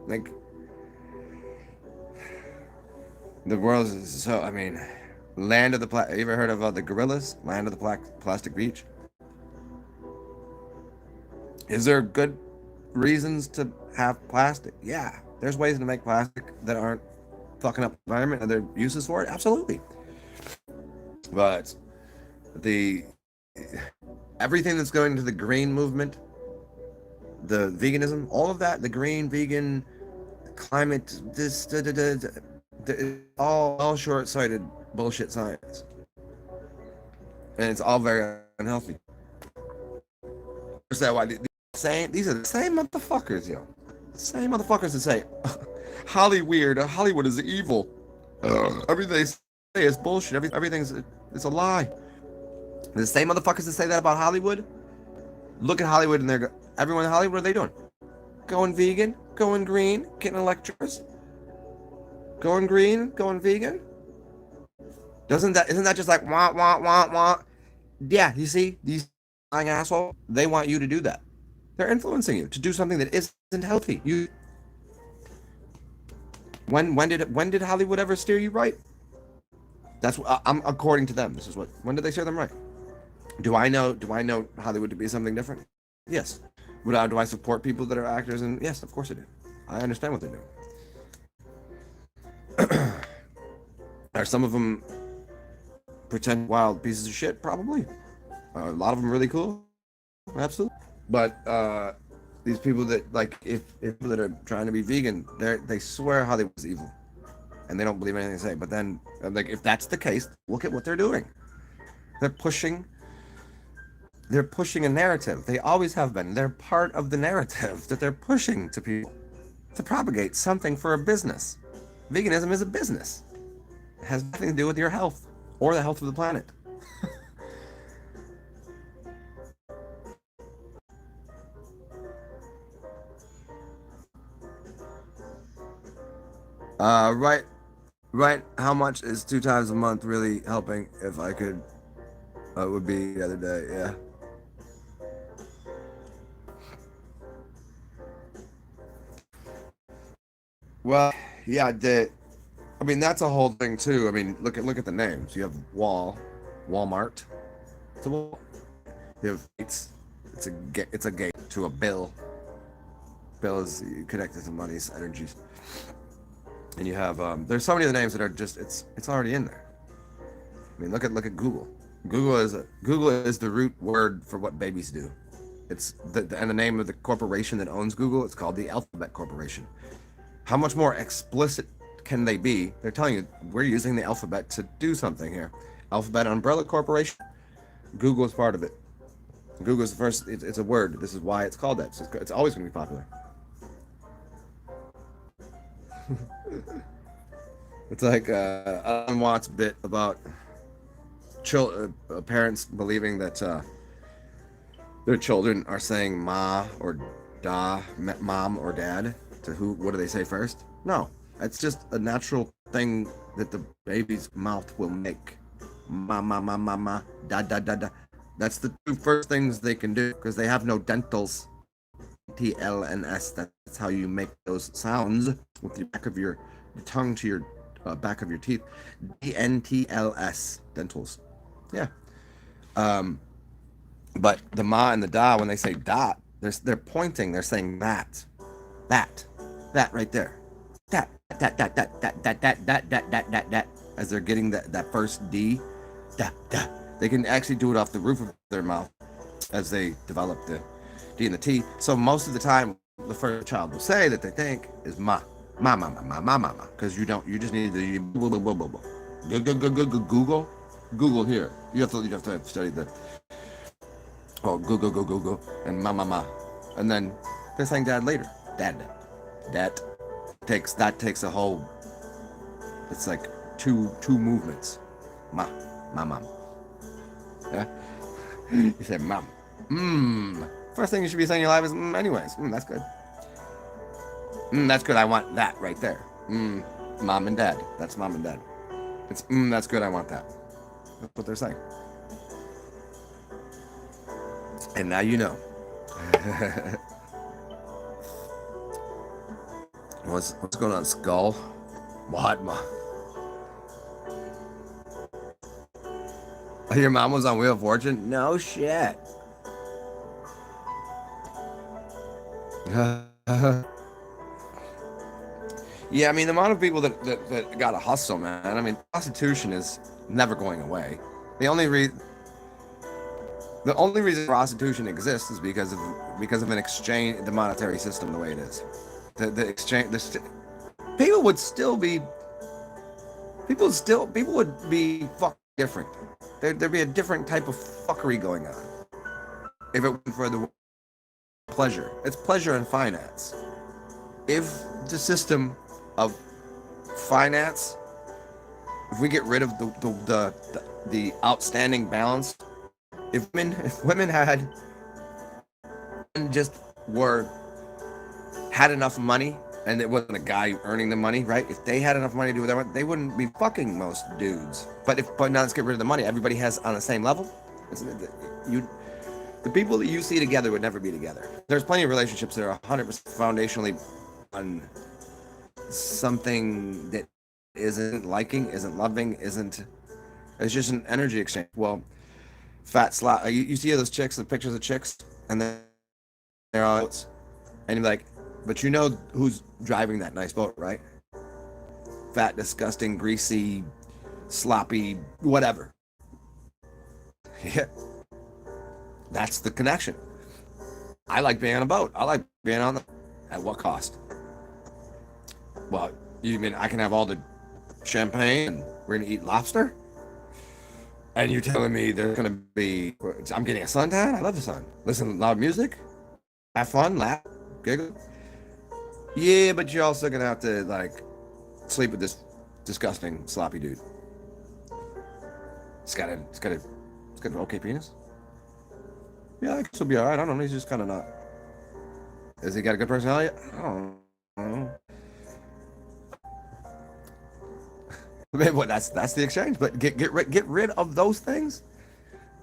[SPEAKER 1] Like, the world is so. I mean, land of the you ever heard of the gorillas? Land of the plastic beach. Is there good reasons to have plastic? Yeah, there's ways to make plastic that aren't fucking up the environment, and there are uses for it. Absolutely. But everything that's going to the green movement, the veganism, all of that, the green, vegan, climate, this, all short-sighted bullshit science. And it's all very unhealthy. Is that why these are the same motherfuckers, yo. The same motherfuckers that say Hollywood is evil. Everything they say is bullshit. It's a lie. The same motherfuckers that say that about Hollywood. Look at Hollywood and everyone in Hollywood, what are they doing? Going vegan, going green, getting electors. Going green, going vegan. Isn't that just like wah? Yeah, you see, these lying assholes, they want you to do that. They're influencing you to do something that isn't healthy. When did Hollywood ever steer you right? That's what I'm according to them. When did they steer them right? Do I know Hollywood to be something different? Yes. Do I support people that are actors? And yes, of course I do. I understand what they do. Are some of them pretend wild pieces of shit? Probably. A lot of them really cool. Absolutely. But these people that if people that are trying to be vegan, they swear Hollywood is evil, and they don't believe anything they say. But then, if that's the case, look at what they're doing. They're pushing a narrative. They always have been. They're part of the narrative that they're pushing to people to propagate something for a business. Veganism is a business. It has nothing to do with your health or the health of the planet. Right. How much is 2 times a month really helping? If I could, it would be the other day. Yeah. Well, yeah. That's a whole thing too. Look at the names. You have Walmart. It's a wall. You have Gates. It's a gate to a bill. Bill is connected to money's energies. And you have there's so many of the names that are just it's already in there. Look at Google. Google is the root word for what babies do. It's and the name of the corporation that owns Google. It's called the Alphabet Corporation. How much more explicit can they be? They're telling you we're using the alphabet to do something here. Alphabet Umbrella Corporation. Google is part of it. Google is the first. It's a word. This is why it's called that. It's always going to be popular. It's like Alan Watts' bit about parents believing that their children are saying ma or da, mom or dad to who. What do they say first? No, it's just a natural thing that the baby's mouth will make. Ma, da, da, da, da. That's the two first things they can do because they have no dentals. TLNS. That's how you make those sounds with the back of your tongue to your back of your teeth. DNTLS. Dentals. Yeah. But the ma and the da, when they say dot, they're pointing. They're saying that right there. That. As they're getting that first D. Da. They can actually do it off the roof of their mouth as they develop the D and the T. So most of the time, the first child will say that they think is ma, because you just need to Google here. You have to study the Google and ma, and then they're saying dad later. Dad. That takes a whole. It's like two movements. Ma, mom. Yeah. You said mom. First thing you should be saying in your life is anyways. That's good. That's good. I want that right there. Mom and dad. That's mom and dad. It's that's good. I want that. That's what they're saying. And now you know. What's going on, Skull? What? Your mom was on Wheel of Fortune? No shit. Yeah, the amount of people that gotta hustle, man. Prostitution is never going away. The only reason The only reason prostitution exists is because of an exchange, the monetary system the way it is. The exchange, people would still be, people would be fucking different. There'd be a different type of fuckery going on if it wasn't for the pleasure. It's pleasure and finance. If the system of finance, if we get rid of the outstanding balance, if women had just had enough money, and it wasn't a guy earning the money, right? If they had enough money to do whatever, they wouldn't be fucking most dudes. But now let's get rid of the money. Everybody has on the same level. The people that you see together would never be together. There's plenty of relationships that are 100% foundationally on something that isn't liking, isn't loving, isn't. It's just an energy exchange. Well, fat slap. You see those chicks, the pictures of chicks, and they're all, and you're like, but you know who's driving that nice boat, right? Fat, disgusting, greasy, sloppy, whatever. Yeah. That's the connection. I like being on a boat. I like being on the. At what cost? Well, you mean I can have all the champagne and we're gonna eat lobster? And you're telling me there's gonna be? I'm getting a suntan. I love the sun. Listen to loud music, have fun, laugh, giggle. Yeah, but you're also gonna have to sleep with this disgusting sloppy dude. It's got an okay penis. Yeah, I guess he'll be alright. I don't know. He's just kind of not. Has he got a good personality? I don't know. Well, that's the exchange. But get rid of those things.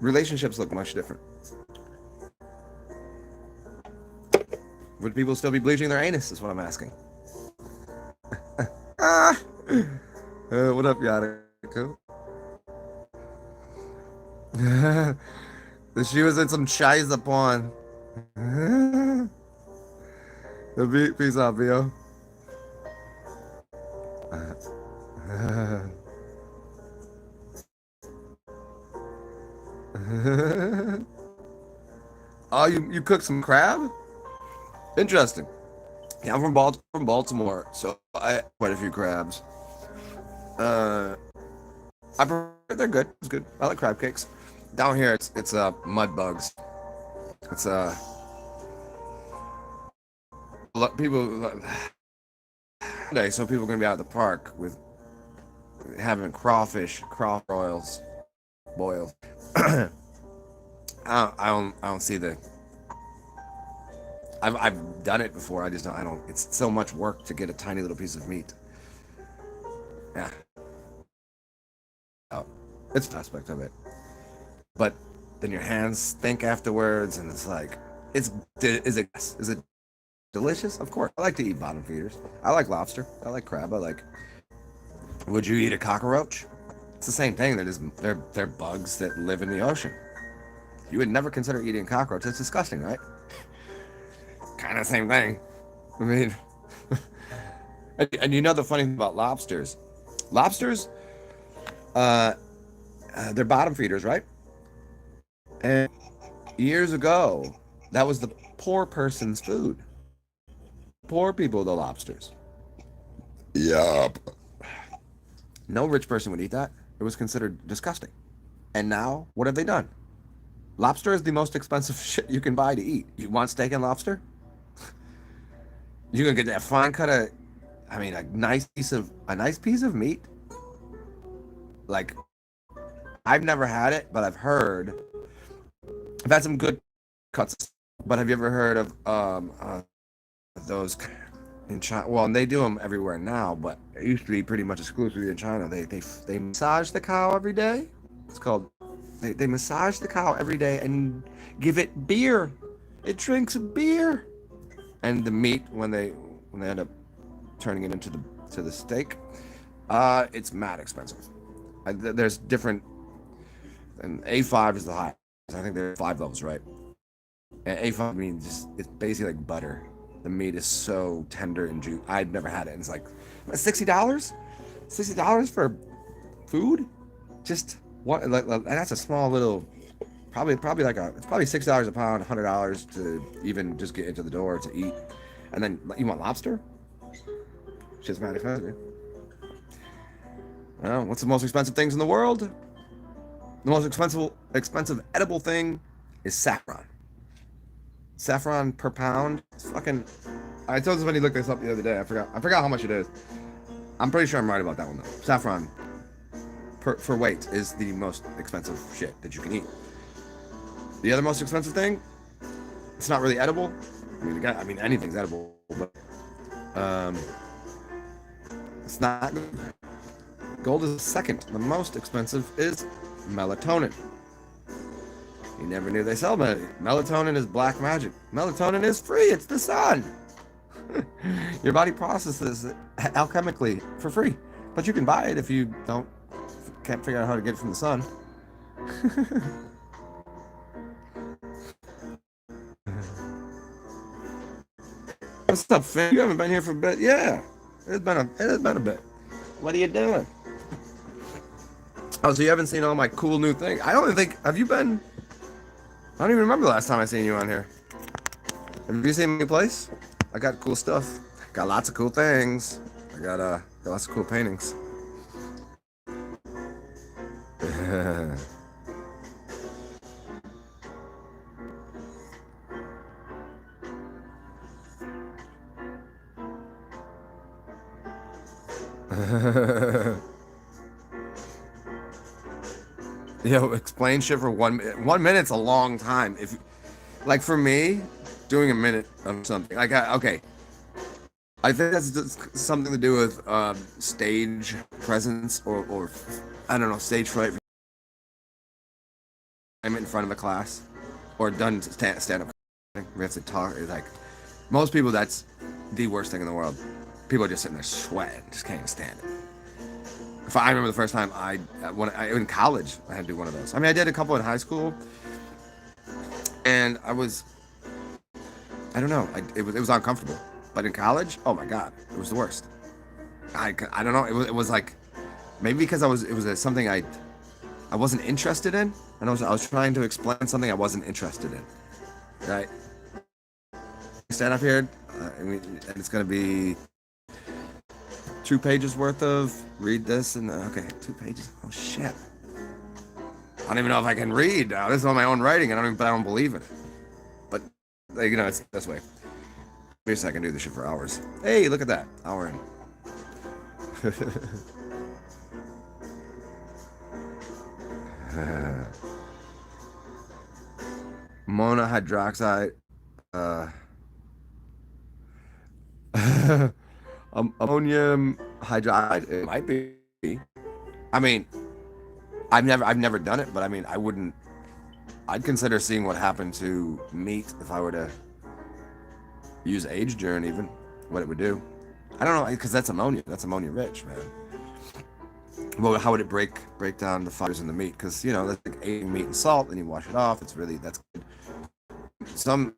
[SPEAKER 1] Relationships look much different. Would people still be bleaching their anus? Is what I'm asking. What up, Yadiko? She was in some Shiza porn. Peace out, Bio. Oh, you cooked some crab? Interesting. Yeah, I'm from Baltimore, so I ate quite a few crabs. They're good. It's good. I like crab cakes. Down here, it's mud bugs. It's people today, so people are gonna be out at the park with having crawfish broils. I don't see the. I've done it before. I don't. It's so much work to get a tiny little piece of meat. Yeah. Oh, it's an aspect of it. But then your hands stink afterwards, and it's like, is it delicious? Of course. I like to eat bottom feeders. I like lobster. I like crab. Would you eat a cockroach? It's the same thing. They're bugs that live in the ocean. You would never consider eating a cockroach. It's disgusting, right? Kind of the same thing. I mean, and you know the funny thing about lobsters? Lobsters, they're bottom feeders, right? And years ago, that was the poor person's food. Poor people, the lobsters. Yup. No rich person would eat that. It was considered disgusting. And now, what have they done? Lobster is the most expensive shit you can buy to eat. You want steak and lobster? You can get that fine cut of, a nice piece of meat. Like, I've never had it, but I've had some good cuts. But have you ever heard of those in China? Well, and they do them everywhere now, but it used to be pretty much exclusively in China. They massage the cow every day. It's called. They massage the cow every day and give it beer. It drinks beer. And the meat, when they end up turning it into the steak, it's mad expensive. There's different, and A5 is the highest. I think there are 5 levels, right? And A5 means it's basically like butter. The meat is so tender and juicy. I've never had it, and it's like $60. $60 for food? Just what? And that's a small little Probably it's probably $6 a pound, $100 to even just get into the door to eat. And then you want lobster? Shit's mad expensive. Well, what's the most expensive things in the world? The most expensive edible thing is saffron. Saffron per pound. It's fucking. I told somebody to look this up the other day. I forgot how much it is. I'm pretty sure I'm right about that one though. Saffron for weight is the most expensive shit that you can eat. The other most expensive thing, it's not really edible. I mean anything's edible, but it's not good. Gold is second. The most expensive is melatonin. You never knew they sell melatonin is black magic. Melatonin is free. It's the sun. Your body processes it alchemically for free, but you can buy it if you can't figure out how to get it from the sun. What's up, Finn? You haven't been here for a bit. Yeah, it has been a bit. What are you doing? Oh, so you haven't seen all my cool new things? Have you been? I don't even remember the last time I seen you on here. Have you seen my place? I got cool stuff. Got lots of cool things. I got lots of cool paintings. Yo, explain shit for 1 minute. 1 minute's a long time. If, like, for me, doing a minute of something, like, okay, I think that's just something to do with stage presence or I don't know, stage fright. I'm in front of a class or done stand up. We have to talk. It's like most people, that's the worst thing in the world. People are just sitting there sweating, just can't even stand it. If I remember the first time in college, I had to do one of those. I mean, I did a couple in high school, and I don't know, it was uncomfortable. But in college, oh my god, it was the worst. I don't know, it was like maybe because it was something I wasn't interested in, and I was trying to explain something I wasn't interested in. Right? Stand up here, and it's gonna be 2 pages worth of read this and okay, 2 pages. Oh shit! I don't even know if I can read now. This is on my own writing, and I don't believe in it. But it's this way. Maybe I can do this shit for hours. Hey, look at that, hour in. Monohydroxide. Ammonium hydroxide. It might be. I mean, I've never done it, but I mean, I'd consider seeing what happened to meat if I were to use AgeJourn, even what it would do. I don't know, because that's ammonia. That's ammonia rich, man. Well, how would it break down the fibers in the meat? Because that's like eating meat and salt, and you wash it off. That's good. Some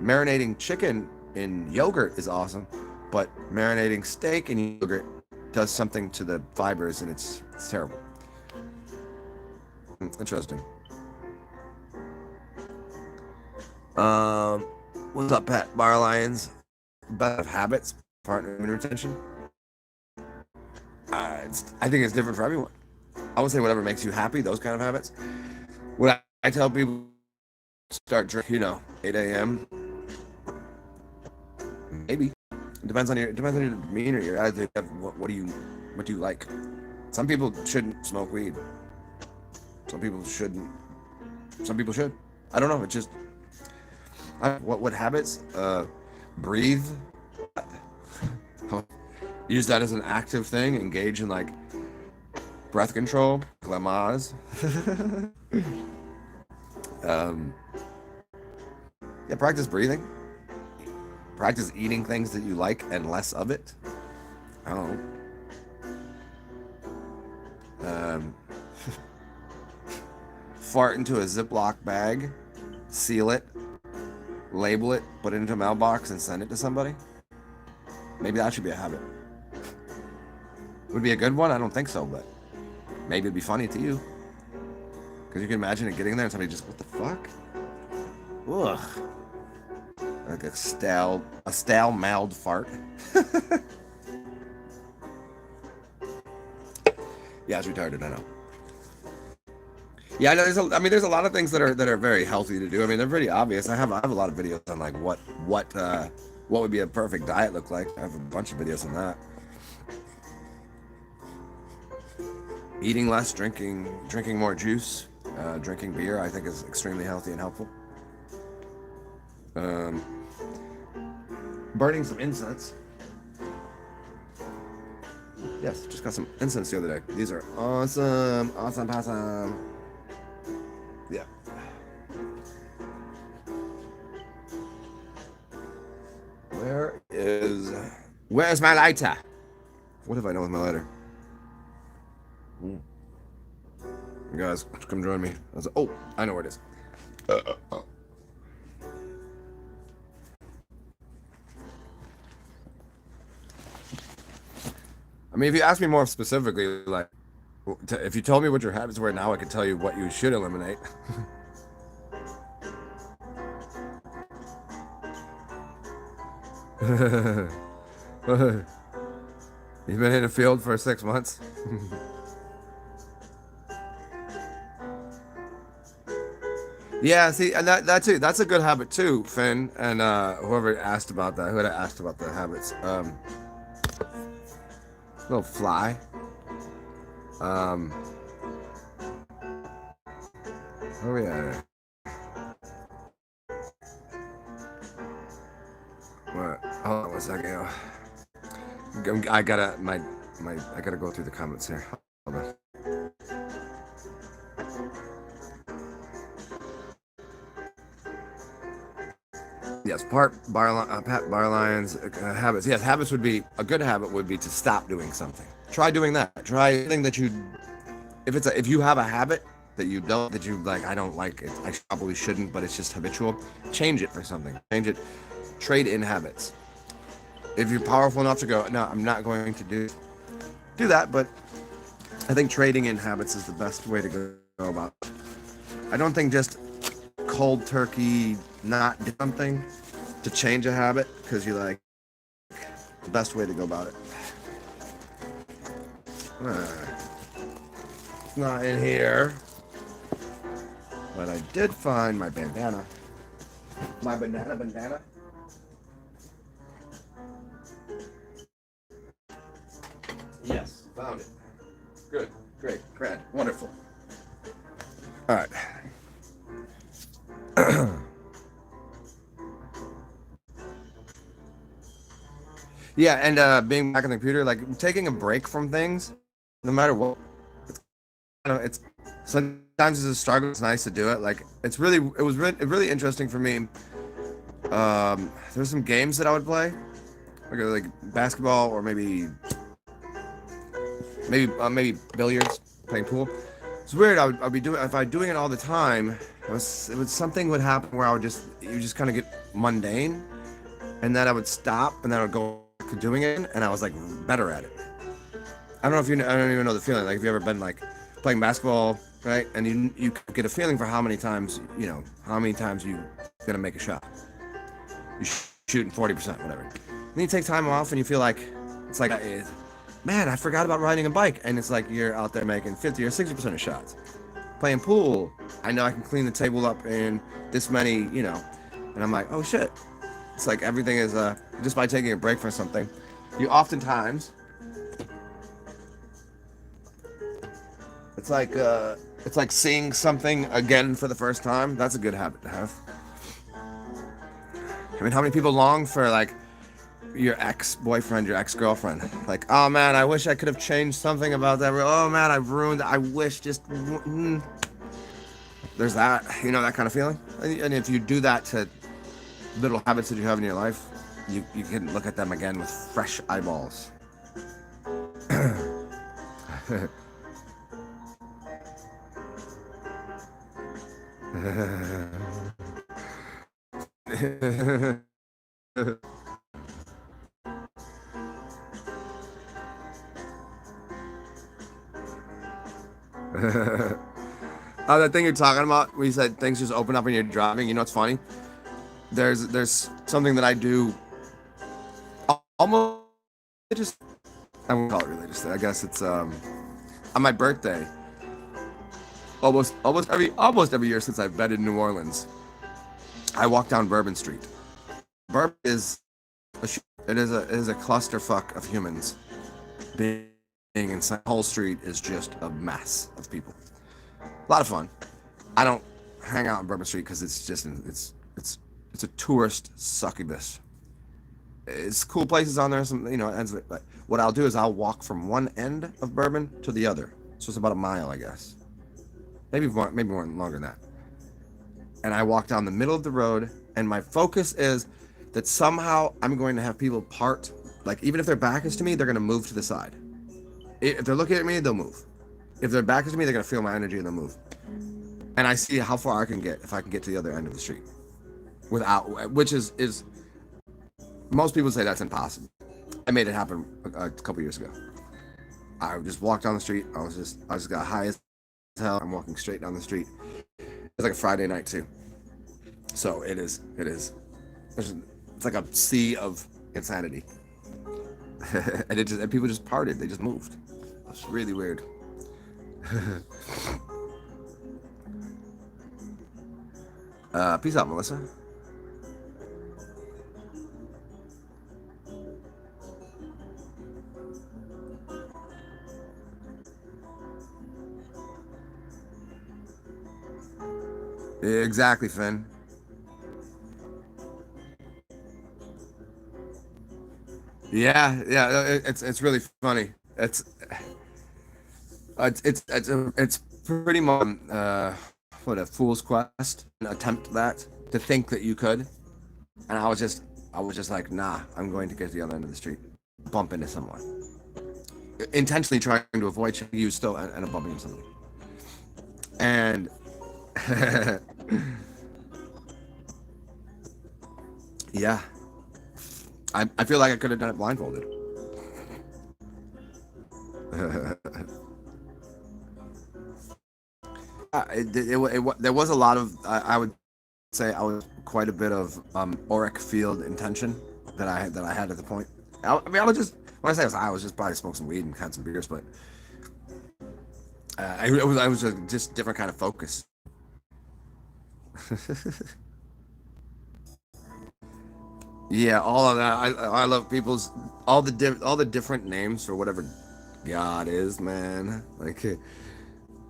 [SPEAKER 1] marinating chicken in yogurt is awesome, but marinating steak in yogurt does something to the fibers, and it's terrible. Interesting. What's up, Pat? Bar Lions. Best habits, partner retention. I think it's different for everyone. I would say whatever makes you happy, those kind of habits. What I tell people, start drinking, 8 a.m. Maybe. It depends on your demeanor, your attitude. What do you like? Some people shouldn't smoke weed. Some people shouldn't. Some people should. I don't know. It's just what habits? Breathe. Use that as an active thing. Engage in like breath control, Lamaze. Practice breathing. Practice eating things that you like and less of it. Oh. Fart into a Ziploc bag, seal it, label it, put it into a mailbox, and send it to somebody. Maybe that should be a habit. Would it be a good one? I don't think so, but maybe it'd be funny to you. Because you can imagine it getting there and somebody just, what the fuck? Ugh. Like a stale mild fart. Yeah, it's retarded, I know. Yeah, I know. There's a lot of things that are very healthy to do. I mean, they're pretty obvious. I have a lot of videos on like what would be a perfect diet look like. I have a bunch of videos on that. Eating less, drinking more juice, drinking beer, I think is extremely healthy and helpful. Burning some incense. Yes, just got some incense the other day. These are awesome. Yeah. Where's my lighter? What have I done with my lighter? You guys, come join me. Oh, I know where it is. I mean, if you ask me more specifically, like, if you told me what your habits were now, I could tell you what you should eliminate. You've been in the field for 6 months? Yeah, see, and that too, that's a good habit too, Finn, and whoever asked about that, who had asked about the habits. Little fly. Oh yeah. What? Hold on one second. I gotta I gotta go through the comments here. Hold on. Yes, Pat Barlion's habits. Yes, habits would be a good habit would be to stop doing something. Try doing that. Try something that you, if you have a habit that you like, I don't like it. I probably shouldn't, but it's just habitual. Change it for something. Change it. Trade in habits. If you're powerful enough to go, no, I'm not going to do that, but I think trading in habits is the best way to go about it. I don't think just cold turkey not do something to change a habit, because you like the best way to go about it. It's not in here, but I did find my bandana. My bandana. Yes, found it. Good, great, grand, wonderful. All right. Yeah, and being back on the computer, like taking a break from things, no matter what. It's sometimes it's a struggle. It's nice to do it. Like it was really interesting for me. There's some games that I would play, like basketball or maybe billiards, playing pool. It's weird. I'd be doing, if I doing it all the time, something would happen where you just kind of get mundane, and then I would stop, and then I would go back to doing it, and I was like better at it. I don't even know the feeling. Like, have you ever been like playing basketball, right? And you get a feeling for how many times you gonna make a shot. You shooting 40%, whatever. Then you take time off, and you feel like it's like, man, I forgot about riding a bike, and it's like you're out there making 50 or 60% of shots. Playing pool, I know I can clean the table up in this many, and I'm like, oh shit. It's like everything is just by taking a break from something. You oftentimes, it's like seeing something again for the first time. That's a good habit to have. I mean, how many people long for like your ex-boyfriend, your ex-girlfriend? Like, oh man, I wish I could have changed something about that. Oh man, I've ruined it. I wish there's that, that kind of feeling. And if you do that to little habits that you have in your life, you can look at them again with fresh eyeballs. That thing you're talking about, where you said things just open up when you're driving. You know what's funny? There's something that I do almost just, I won't call it religious. I guess it's on my birthday. Almost every year since I've been in New Orleans, I walk down Bourbon Street. Bourbon is it is a clusterfuck of humans being inside. The whole street is just a mess of people. A lot of fun. I don't hang out on Bourbon Street because it's a tourist succubus. It's cool places on there. But what I'll do is I'll walk from one end of Bourbon to the other. So it's about a mile, I guess. Maybe more longer than that. And I walk down the middle of the road, and my focus is that somehow I'm going to have people part, like even if their back is to me, they're going to move to the side. If they're looking at me, they'll move. If their back is to me, they're going to feel my energy and they'll move. And I see how far I can get if I can get to the other end of the street. Which is most people say that's impossible. I made it happen a couple years ago. I just walked down the street. I just got high as hell. I'm walking straight down the street. It's like a Friday night too. So it is. It's like a sea of insanity. and people just parted. They just moved. It's really weird. Peace out, Melissa. Exactly, Finn. Yeah, it's really funny. It's pretty much what a fool's quest, an attempt that to think that you could, and I was just like, nah, I'm going to get to the other end of the street, bump into someone, intentionally trying to avoid you still and bumping into someone, and yeah, I feel like I could have done it blindfolded. There was a lot of I would say I was quite a bit of auric field intention that I had at the point. I mean, I was just when I was just probably smoking some weed and had some beers, but I was just different kind of focus. Yeah, all of that. I love people's all the different names for whatever God is, man. Like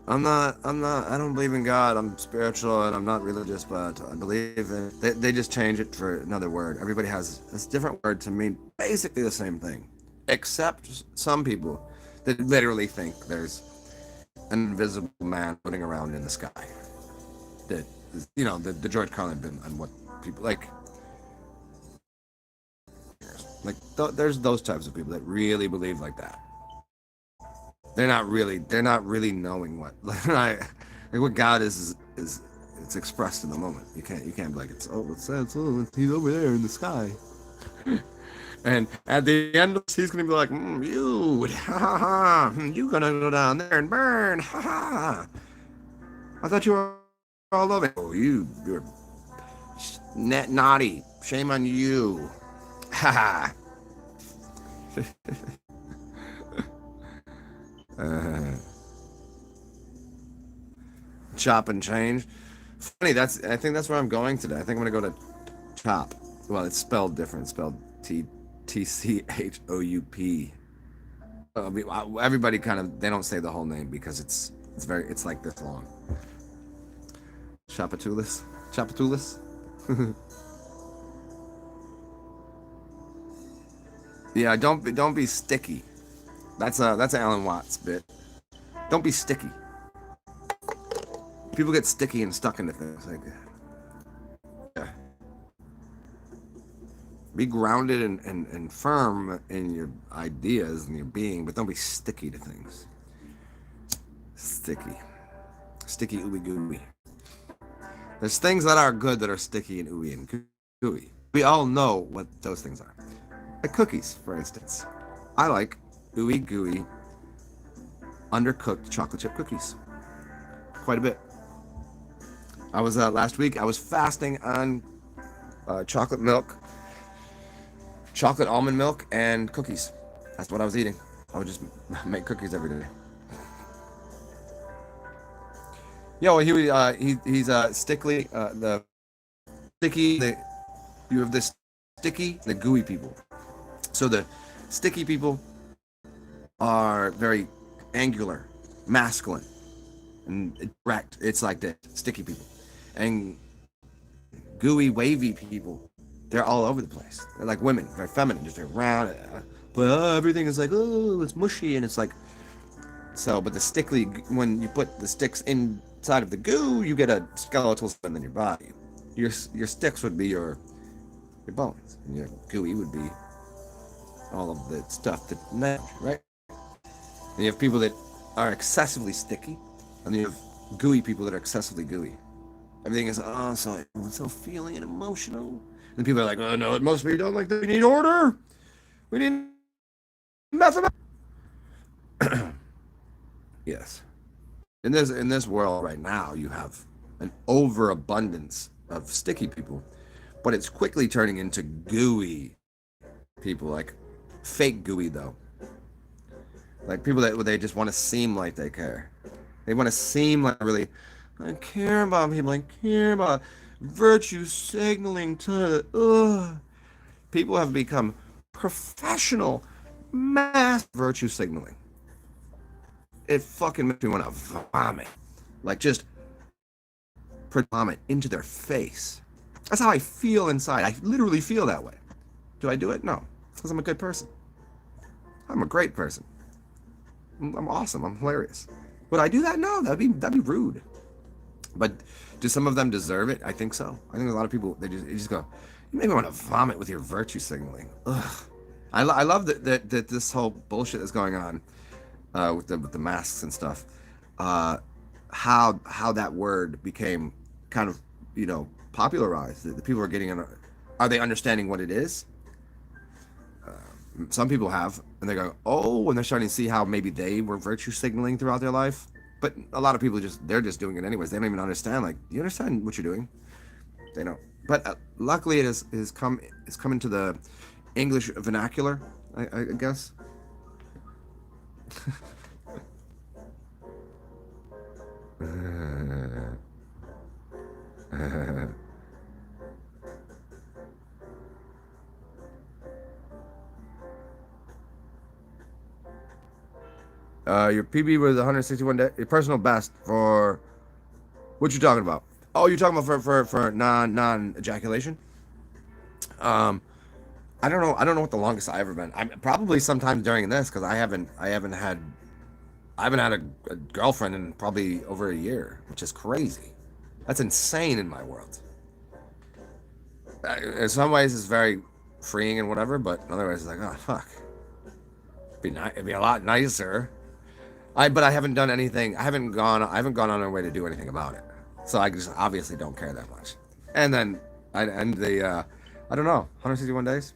[SPEAKER 1] I don't believe in God. I'm spiritual and I'm not religious, but I believe in. They just change it for another word. Everybody has this different word to mean basically the same thing, except some people that literally think there's an invisible man floating around in the sky. That the George Carlin bit and what people like. There's those types of people that really believe like that. They're not really knowing like what God is it's expressed in the moment. You can't be like he's over there in the sky. And at the end he's gonna be like, you ha ha ha, you gonna go down there and burn, ha ha. I thought you were all loving. Oh, you're net naughty. Shame on you. Ha ha. Chop and change. Funny, I think that's where I'm going today. I think I'm gonna go to Chop. Well, it's spelled different. It's spelled TCHOUP. Everybody kind of they don't say the whole name because it's like this long. Chapatulis. Yeah, don't be sticky. That's an Alan Watts bit. Don't be sticky. People get sticky and stuck into things like that. Yeah. Be grounded and firm in your ideas and your being, but don't be sticky to things. Sticky. Sticky ooey gooey. There's things that are good that are sticky and ooey and gooey. We all know what those things are. Like cookies, for instance. I like ooey gooey, undercooked chocolate chip cookies. Quite a bit. I was last week. I was fasting on chocolate milk, chocolate almond milk, and cookies. That's what I was eating. I would just make cookies every day. Yeah, well, he's stickly. The sticky. You have the sticky, the gooey people. So the sticky people are very angular, masculine, and direct. It's like the sticky people, and gooey, wavy people. They're all over the place. They're like women, very feminine, just very round. But everything is like, oh, it's mushy, and it's like so. But the stickly, when you put the sticks inside of the goo, you get a skeletal skin in your body. Your sticks would be your bones, and your gooey would be all of the stuff that right. And you have people that are excessively sticky, and then you have gooey people that are excessively gooey. Everything is so feeling and emotional. And people are like, oh no, it must be done like that. We need order. We need mathematics. Yes. In this world right now, you have an overabundance of sticky people, but it's quickly turning into gooey people, like fake gooey though. Like people that they just want to seem like they care. They want to seem like really, I care about people. I care about virtue signaling to. People have become professional mass virtue signaling. It fucking makes me want to vomit. Like just vomit into their face. That's how I feel inside. I literally feel that way. Do I do it? No. Because I'm a good person. I'm a great person. I'm awesome. I'm hilarious. Would I do that? No, that'd be rude. But do some of them deserve it? I think so. I think a lot of people they just go, you make me want to vomit with your virtue signaling. Ugh. I love that this whole bullshit that's going on with the masks and stuff. How that word became kind of popularized. The people are getting are they understanding what it is? Some people have, and they go, oh, and they're starting to see how maybe they were virtue signaling throughout their life. But a lot of people they're just doing it anyways. They don't even understand. Like, do you understand what you're doing? They don't. But luckily, it's come into the English vernacular, I guess. 'Your PB was 161 days. Your personal best for what you talking about? Oh, you're talking about for non ejaculation. I don't know. I don't know what the longest I ever been. I'm probably sometime during this because I haven't had a girlfriend in probably over a year, which is crazy. That's insane in my world. In some ways, it's very freeing and whatever, but in other ways, it's like, oh fuck, it'd be a lot nicer. But I haven't done anything. I haven't gone on my way to do anything about it. So I just obviously don't care that much. And then I don't know, 161 days.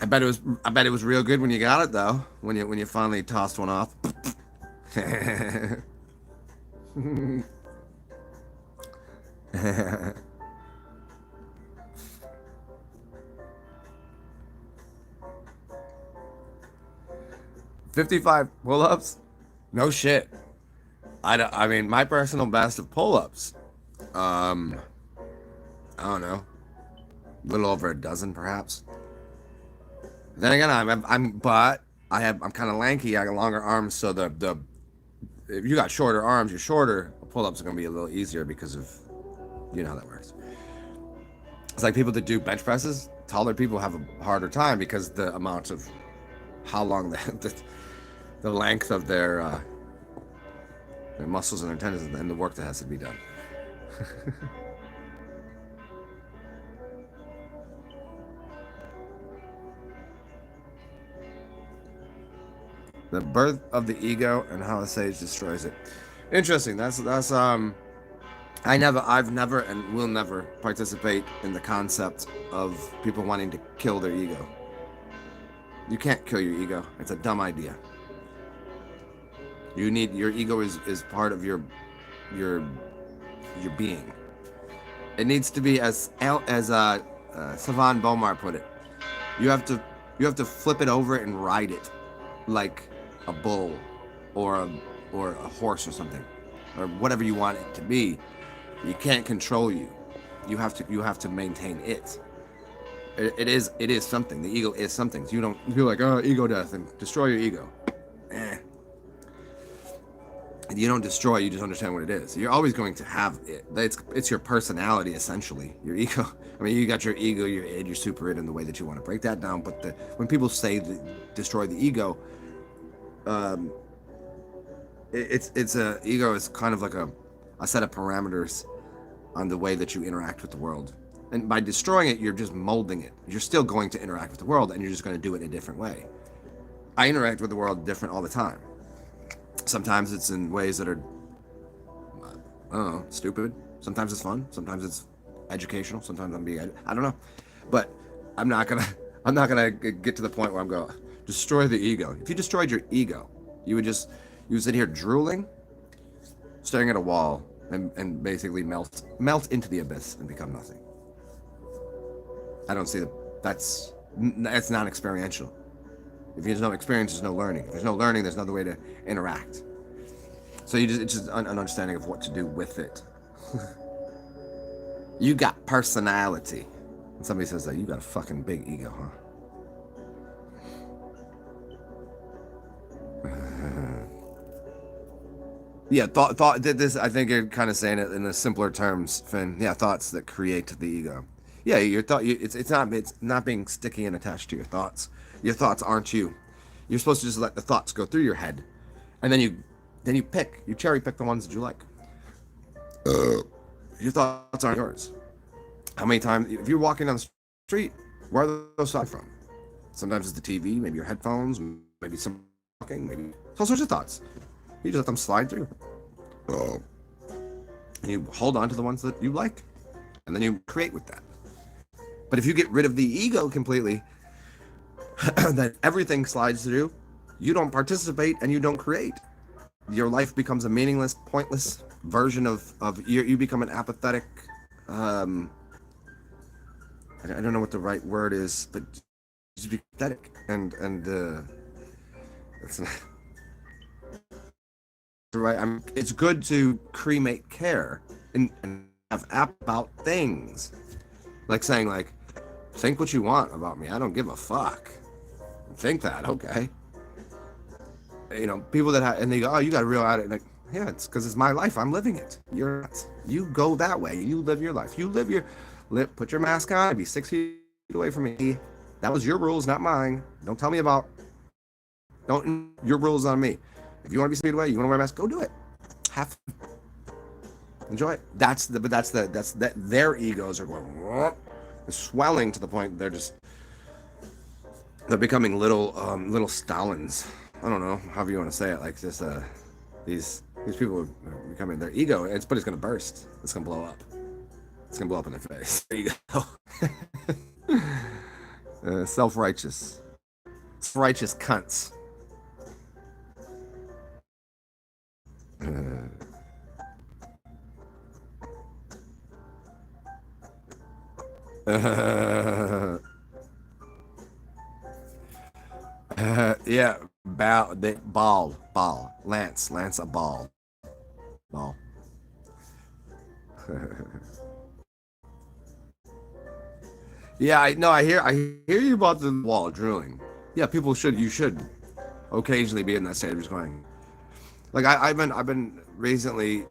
[SPEAKER 1] I bet it was real good when you got it though. When you finally tossed one off. 55 pull-ups? No shit. I mean, my personal best of pull-ups. I don't know. A little over a dozen, perhaps. Then again, I'm kind of lanky. I got longer arms, so the if you got shorter arms, you're shorter. Pull-ups are gonna be a little easier because of how that works. It's like people that do bench presses. Taller people have a harder time because the amount of how long the length of their muscles and their tendons and the work that has to be done. The birth of the ego and how the sage destroys it. Interesting. That's I've never and will never participate in the concept of people wanting to kill their ego. You can't kill your ego. It's a dumb idea. Your ego is part of your your being. It needs to be as Savan Bomar put it. You have to flip it over and ride it like a bull or a horse or something, or whatever you want it to be. You can't control you. You have to maintain it. It is something. The ego is something. So you don't feel like, oh, ego death and destroy your ego. You don't destroy, you just understand what it is. You're always going to have it. It's your personality, essentially. Your ego. I mean, you got your ego, your id, your super id, and the way that you want to break that down. But when people say destroy the ego, ego is kind of like a set of parameters on the way that you interact with the world. And by destroying it, you're just molding it. You're still going to interact with the world, and you're just going to do it in a different way. I interact with the world different all the time. Sometimes it's in ways that are, I don't know, stupid. Sometimes it's fun. Sometimes it's educational. Sometimes I'm being, I don't know. But I'm not gonna get to the point where I'm going destroy the ego. If you destroyed your ego, you would sit here drooling, staring at a wall, and basically melt into the abyss and become nothing. I don't see that's not experiential. If there's no experience, there's no learning. If there's no learning, there's another way to interact. So it's just an understanding of what to do with it. You got personality. And somebody says that you got a fucking big ego, huh? Yeah, thought. This, I think you're kind of saying it in the simpler terms, Finn. Yeah, thoughts that create the ego. Yeah, your thought. It's not being sticky and attached to your thoughts. Your thoughts aren't you. You're supposed to just let the thoughts go through your head, and then you cherry pick the ones that you like. Your thoughts aren't yours. How many times, if you're walking down the street, where are those thoughts from? Sometimes it's the TV, maybe your headphones, maybe some talking, maybe all sorts of thoughts. You just let them slide through. And you hold on to the ones that you like, and then you create with that. But if you get rid of the ego completely, then everything slides through. You don't participate and you don't create. Your life becomes a meaningless, pointless version of you become an apathetic. I don't know what the right word is, but just be pathetic and it's not right. It's good to cremate care and have app about things, like saying like, think what you want about me. I don't give a fuck. Think that, okay? You know, people that and they go, oh, you got a real attitude. Like, yeah, it's because it's my life. I'm living it. You go that way. You live your life. You live your put your mask on. Be 6 feet away from me. That was your rules, not mine. Don't tell me about. Your rules on me. If you want to be 6 feet away, you want to wear a mask, go do it. Have fun. Enjoy it. Their egos are going swelling to the point they're becoming little Stalins. I don't know, however you want to say it. Like this, these people are becoming their ego. But it's gonna burst. It's gonna blow up. It's gonna blow up in their face. There you go. Self-righteous cunts. Yeah, ball. Lance a ball. Yeah, I hear you about the wall drooling. Yeah, you should occasionally be in that state of just going. Like I've been recently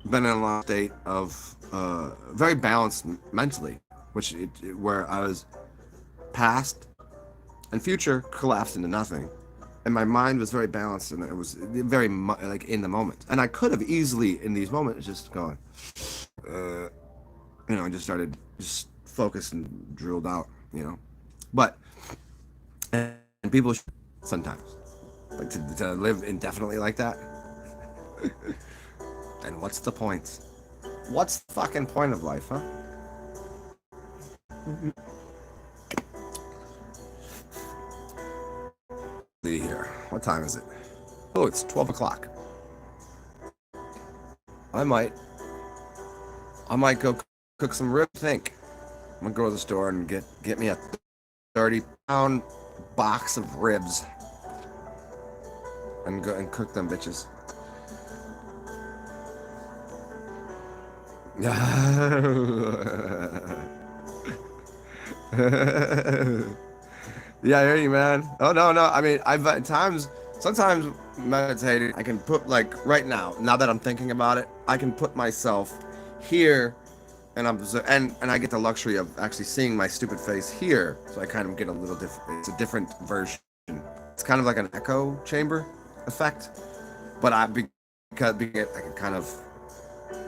[SPEAKER 1] been in a state of very balanced mentally, where I was past and future collapsed into nothing, and my mind was very balanced, and it was very like in the moment. And I could have easily in these moments just gone, just started focused and drilled out, But and people sometimes like to live indefinitely like that. And what's the point? What's the fucking point of life, huh? Here. What time is it? Oh, it's 12 o'clock. I might go cook some ribs. Think I'm gonna go to the store and get me a 30-pound box of ribs and go and cook them bitches. Yeah, I hear you, man. Oh no, no. I mean, I've at times, sometimes meditating. I can put like right now that I'm thinking about it, I can put myself here, and and I get the luxury of actually seeing my stupid face here, so I kind of get a little different. It's a different version. It's kind of like an echo chamber effect, but because I can kind of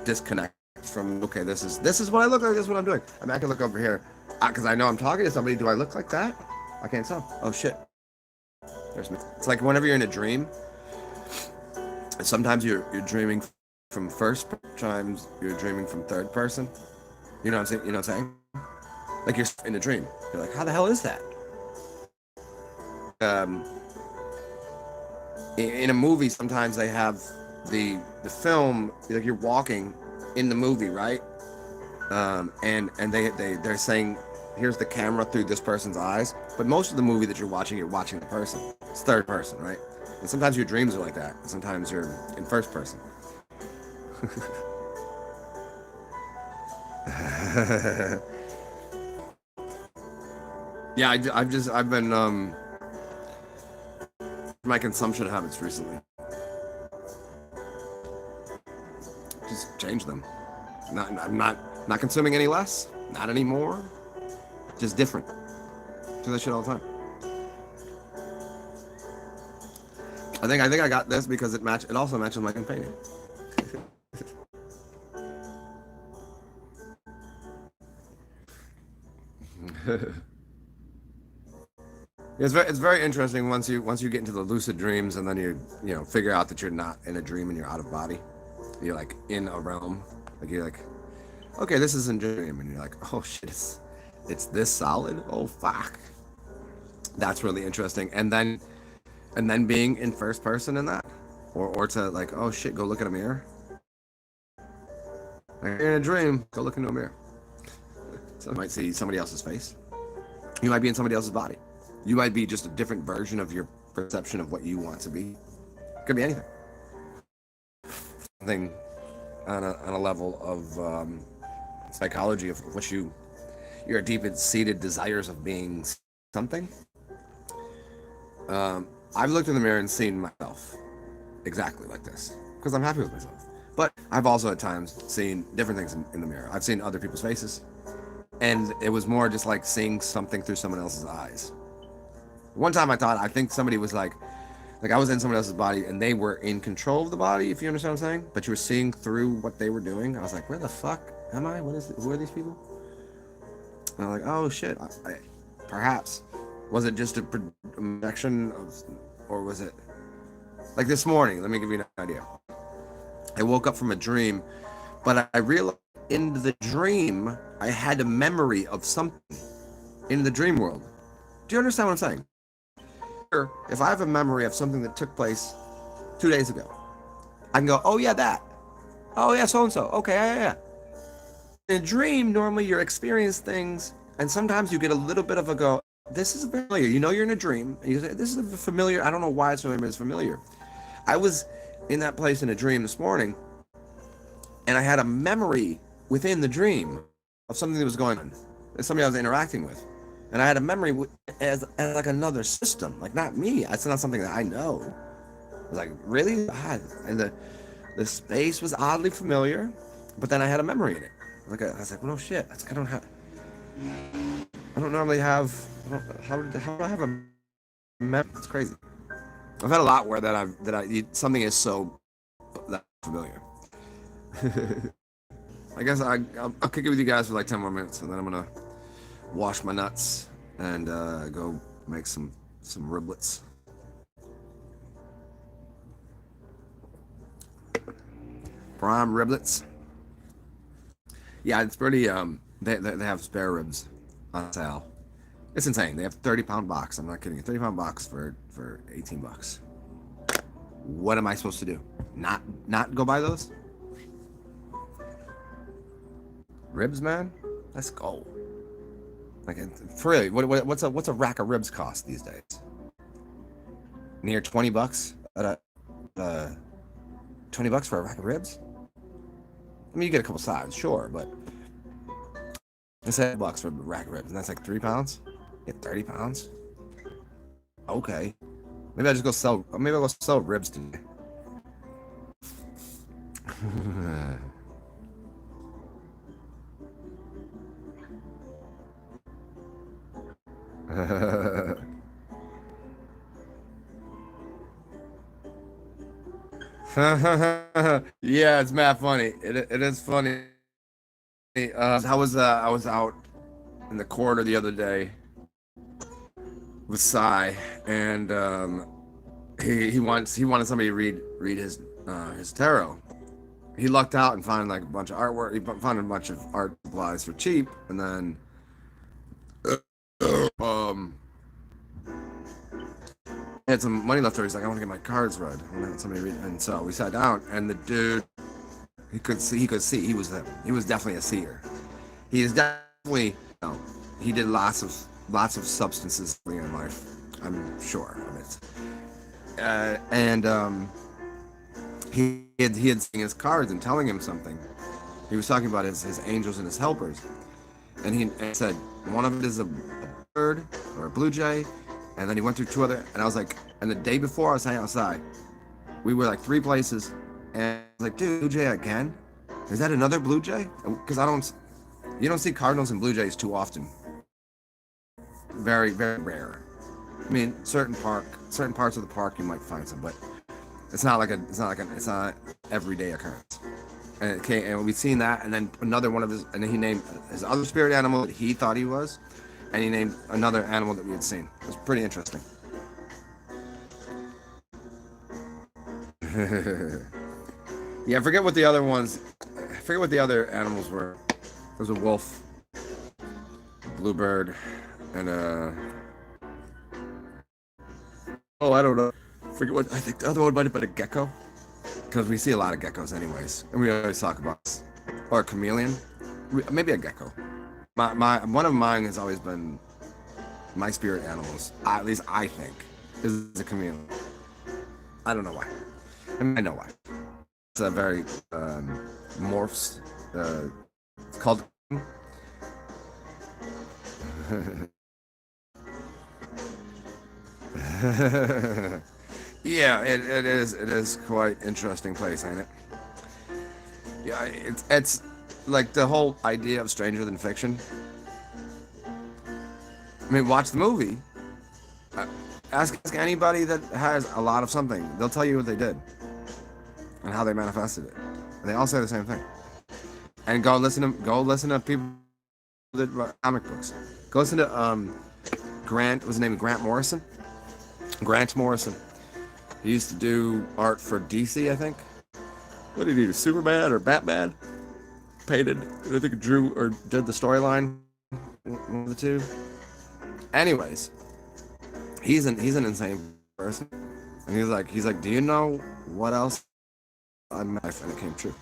[SPEAKER 1] disconnect from, okay, this is what I look like. This is what I'm doing. I mean, I can look over here because I know I'm talking to somebody. Do I look like that? I can't tell. Oh shit. There's me. It's like whenever you're in a dream, sometimes you're dreaming from first, times you're dreaming from third person. You know what I'm saying? You know what I'm saying? Like you're in a dream. You're like, how the hell is that? In a movie, sometimes they have the film, like you're walking in the movie, right? And they're saying, here's the camera through this person's eyes, but most of the movie that you're watching the person. It's third person, right? And sometimes your dreams are like that. Sometimes you're in first person. Yeah, I've been my consumption habits recently. Just change them. I'm not consuming any less. Not anymore. Just different. Do that shit all the time. I think I got this because it also matches my companion. It's very interesting once you get into the lucid dreams, and then you figure out that you're not in a dream and you're out of body. You're like in a realm. Like you're like, okay, this isn't a dream, and you're like, oh shit, it's this solid. Oh fuck. That's really interesting. And then being in first person in that, or to like, oh shit, go look at a mirror. Like you're in a dream, go look into a mirror. So you might see somebody else's face. You might be in somebody else's body. You might be just a different version of your perception of what you want to be. Could be anything. Something on a level of psychology of what your deep-seated desires of being something. I've looked in the mirror and seen myself exactly like this because I'm happy with myself. But I've also at times seen different things in the mirror. I've seen other people's faces, and it was more just like seeing something through someone else's eyes. One time I think somebody was like I was in someone else's body and they were in control of the body, if you understand what I'm saying, but you were seeing through what they were doing. I was like, where the fuck am I? Who are these people? And I'm like, oh shit, perhaps. Was it just a projection or was it like this morning? Let me give you an idea. I woke up from a dream, but I realized in the dream, I had a memory of something in the dream world. Do you understand what I'm saying? If I have a memory of something that took place 2 days ago, I can go, oh yeah, that. Oh yeah, so-and-so. Okay, yeah. In a dream, normally you're experiencing things, and sometimes you get a little bit of a go, this is familiar. You know you're in a dream, and you say, this is familiar. I don't know why it's familiar, but it's familiar. I was in that place in a dream this morning, and I had a memory within the dream of something that was going on, somebody I was interacting with. And I had a memory as like another system, like not me. It's not something that I know. I was like, really? And the space was oddly familiar, but then I had a memory in it. I was like, well, no shit. I don't normally have. How do I have a memory? It's crazy. I've had a lot where something is so that familiar. I guess I'll kick it with you guys for like 10 more minutes, and then I'm gonna wash my nuts and go make some riblets. Prime riblets. Yeah, it's pretty. They have spare ribs on sale. It's insane. They have 30-pound box. I'm not kidding. A 30-pound box for $18. What am I supposed to do? Not go buy those? Ribs, man. Let's go. Like, for real, what's a rack of ribs cost these days? Near $20 at a $20 for a rack of ribs. I mean, you get a couple sides, sure, but it's $8 for a rack of ribs, and that's like 3 pounds. Yeah, 30 pounds. Okay, maybe I just go sell. Maybe I'll go sell ribs today. Yeah, it's mad funny. It is funny. I was out in the corridor the other day with Cy, and he wanted somebody to read his tarot. He lucked out and found like a bunch of artwork. He found a bunch of art supplies for cheap, and then he had some money left over. He's like, I want to get my cards read. I want to have somebody read. And so we sat down, and the dude, he could see. He was definitely a seer. He is definitely, he did lots of substances in life, I'm sure of it. He had seen his cards and telling him something. He was talking about his angels and his helpers, and he said one of it is a bird or a blue jay, and then he went through 2 other, and I was like, and the day before I was hanging outside, we were like 3 places, and I was like, dude, blue jay again? Is that another blue jay? Because you don't see cardinals and blue jays too often. Very, very rare. I mean, certain parts of the park you might find some, but it's not everyday occurrence. And we've seen that, and then another one of his, and then he named his other spirit animal that he thought he was, and he named another animal that we had seen. It was pretty interesting. Yeah, I forget what the other animals were. There was a wolf, a bluebird, and I don't know. I think the other one might have been a gecko, because we see a lot of geckos anyways, and we always talk about this. Or a chameleon, maybe a gecko. One of mine has always been my spirit animals. At least I think is a chameleon. I don't know why. I mean, I know why. It's a very morphs. It's called. Yeah, it is quite interesting place, ain't it? Yeah, it's like the whole idea of Stranger Than Fiction. I mean, watch the movie. Ask anybody that has a lot of something. They'll tell you what they did and how they manifested it. And they all say the same thing. And go listen to people that write comic books. Go listen to Grant. Was his name Grant Morrison? Grant Morrison. He used to do art for DC, I think. What did he do? Superman or Batman? Painted. I think drew or did the storyline. One of the two. Anyways, he's an insane person, and he's like, do you know what else I met? And it came true.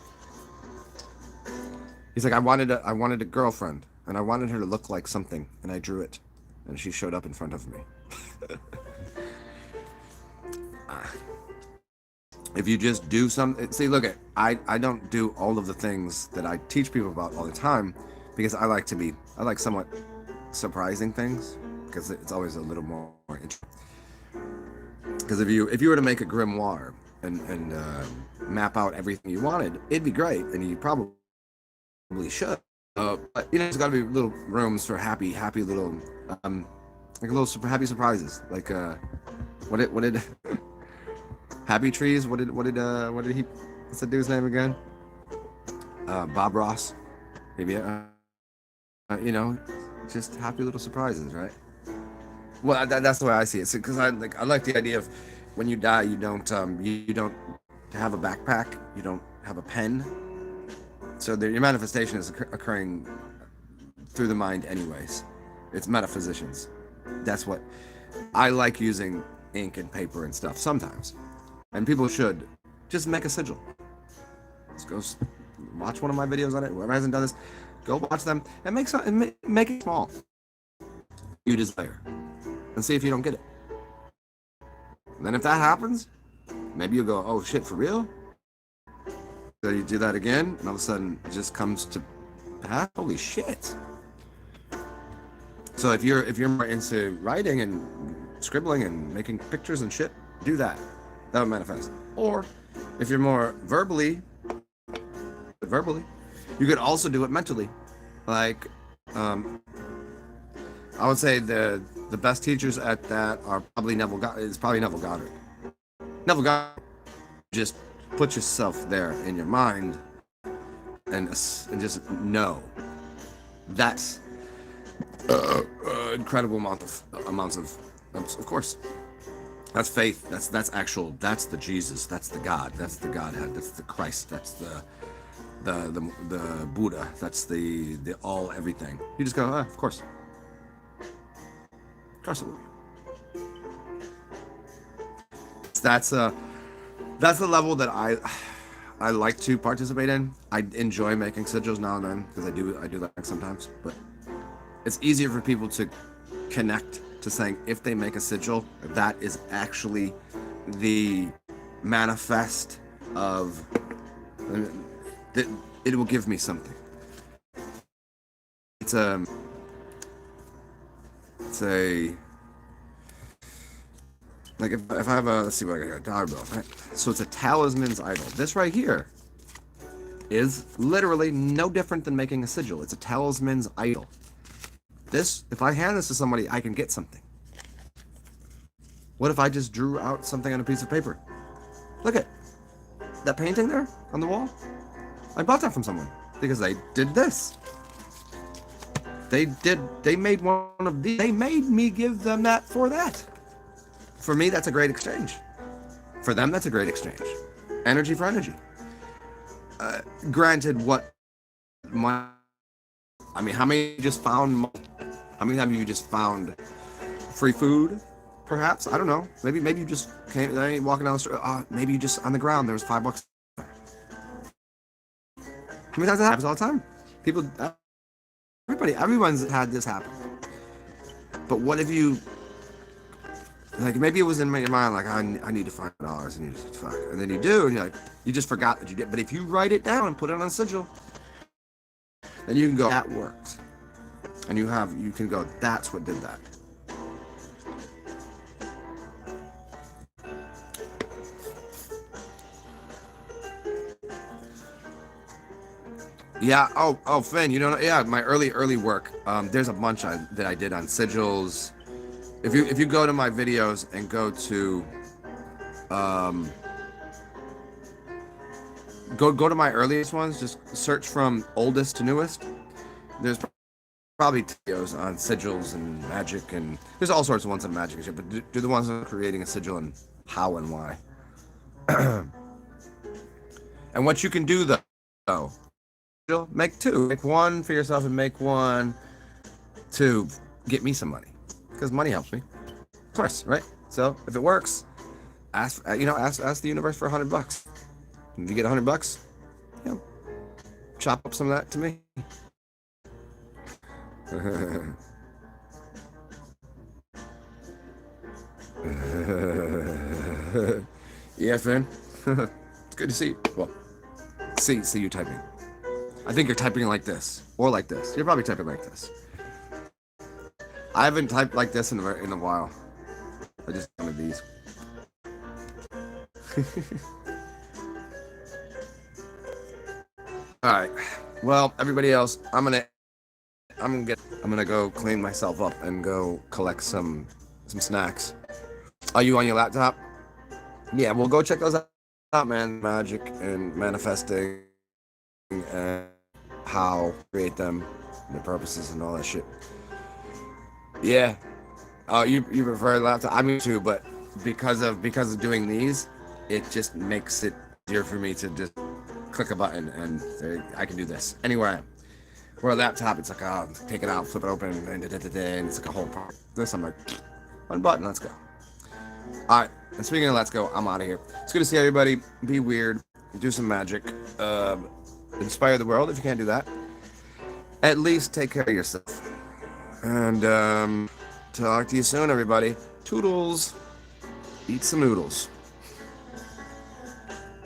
[SPEAKER 1] He's like, I wanted a girlfriend, and I wanted her to look like something, and I drew it, and she showed up in front of me. If you just do something, see, look at, I don't do all of the things that I teach people about all the time, because I like somewhat surprising things, because it's always a little more interesting. Because if you were to make a grimoire and map out everything you wanted, it'd be great, and you probably should. But there's got to be little rooms for happy little like little super happy surprises. Like what did Happy Trees? What did he? What's the dude's name again? Bob Ross. Maybe just happy little surprises, right? Well, that's the way I see it. Because I like the idea of when you die, you don't have a backpack, you don't have a pen, so your manifestation is occurring through the mind, anyways. It's metaphysicians. That's what I like, using ink and paper and stuff sometimes, and people should just make a sigil. Let's go watch one of my videos on it. Whoever hasn't done this, Go watch them and make some, make it small. You desire, and see if you don't get it. And then if that happens, maybe you'll go, oh shit, for real? So you do that again, and all of a sudden it just comes to pass. Holy shit! So if you're more into writing and scribbling and making pictures and shit, do that. That would manifest. Or if you're more verbally, you could also do it mentally. Like, I would say the best teachers at that are probably Neville Goddard. Neville Goddard, just put yourself there in your mind and just know that's incredible amounts of course. That's faith. That's actual. That's the Jesus. That's the God. That's the Godhead. That's the Christ. That's the Buddha. That's the all everything. You just go, of course. Of course it will. That's the level that I like to participate in. I enjoy making sigils now and then because I do that sometimes. But it's easier for people to connect to saying if they make a sigil, that is actually the manifest of that it will give me something. It's a like if I have a, let's see what I got, a dollar bill, right? So it's a talisman's idol. This right here is literally no different than making a sigil. It's a talisman's idol. This, if I hand this to somebody, I can get something. What if I just drew out something on a piece of paper? Look at that painting there on the wall. I bought that from someone because they did this. They made one of these. They made me give them that for that. For me, that's a great exchange. For them, that's a great exchange. Energy for energy. Granted, how many just found? How many have you just found free food? Perhaps, I don't know. Maybe you just came walking down the street. Maybe you just on the ground. There was $5. How many times that happens all the time? People, everyone's had this happen. But what if you, like, maybe it was in your mind, like, I need to find $5. I need to fuck, and then you do, and you're like, you just forgot that you did. But if you write it down and put it on a sigil, then you can go, that worked. And you can go, that's what did that. Yeah. Oh, Finn, yeah, my early work. There's a bunch that I did on sigils. If you go to my videos and go to, go to my earliest ones, just search from oldest to newest. There's probably videos on sigils and magic, and there's all sorts of ones on magic and shit, but do the ones on creating a sigil and how and why. And what you can do though, make two. Make one for yourself and make one to get me some money, because money helps me, of course, right? So if it works, ask the universe for $100. If you get $100, chop up some of that to me. Yeah, Finn. It's good to see you. Well, see you typing. I think you're typing like this or like this. You're probably typing like this. I haven't typed like this in a while. I just wanted these. All right. Well, everybody else, I'm gonna go clean myself up and go collect some snacks. Are you on your laptop? Yeah, well, go check those out, man. Magic and manifesting and how to create them, and the purposes and all that shit. Yeah. Oh, you prefer a laptop? I mean too, but because of doing these, it just makes it easier for me to just click a button and I can do this anywhere I am. Where a laptop, it's like, oh, take it out, flip it open, and it's like a whole part. This, I'm like, one button, let's go. All right, and speaking of let's go, I'm out of here. It's good to see everybody. Be weird, do some magic, inspire the world if you can't do that. at least take care of yourself. And talk to you soon, everybody. Toodles. Eat some noodles.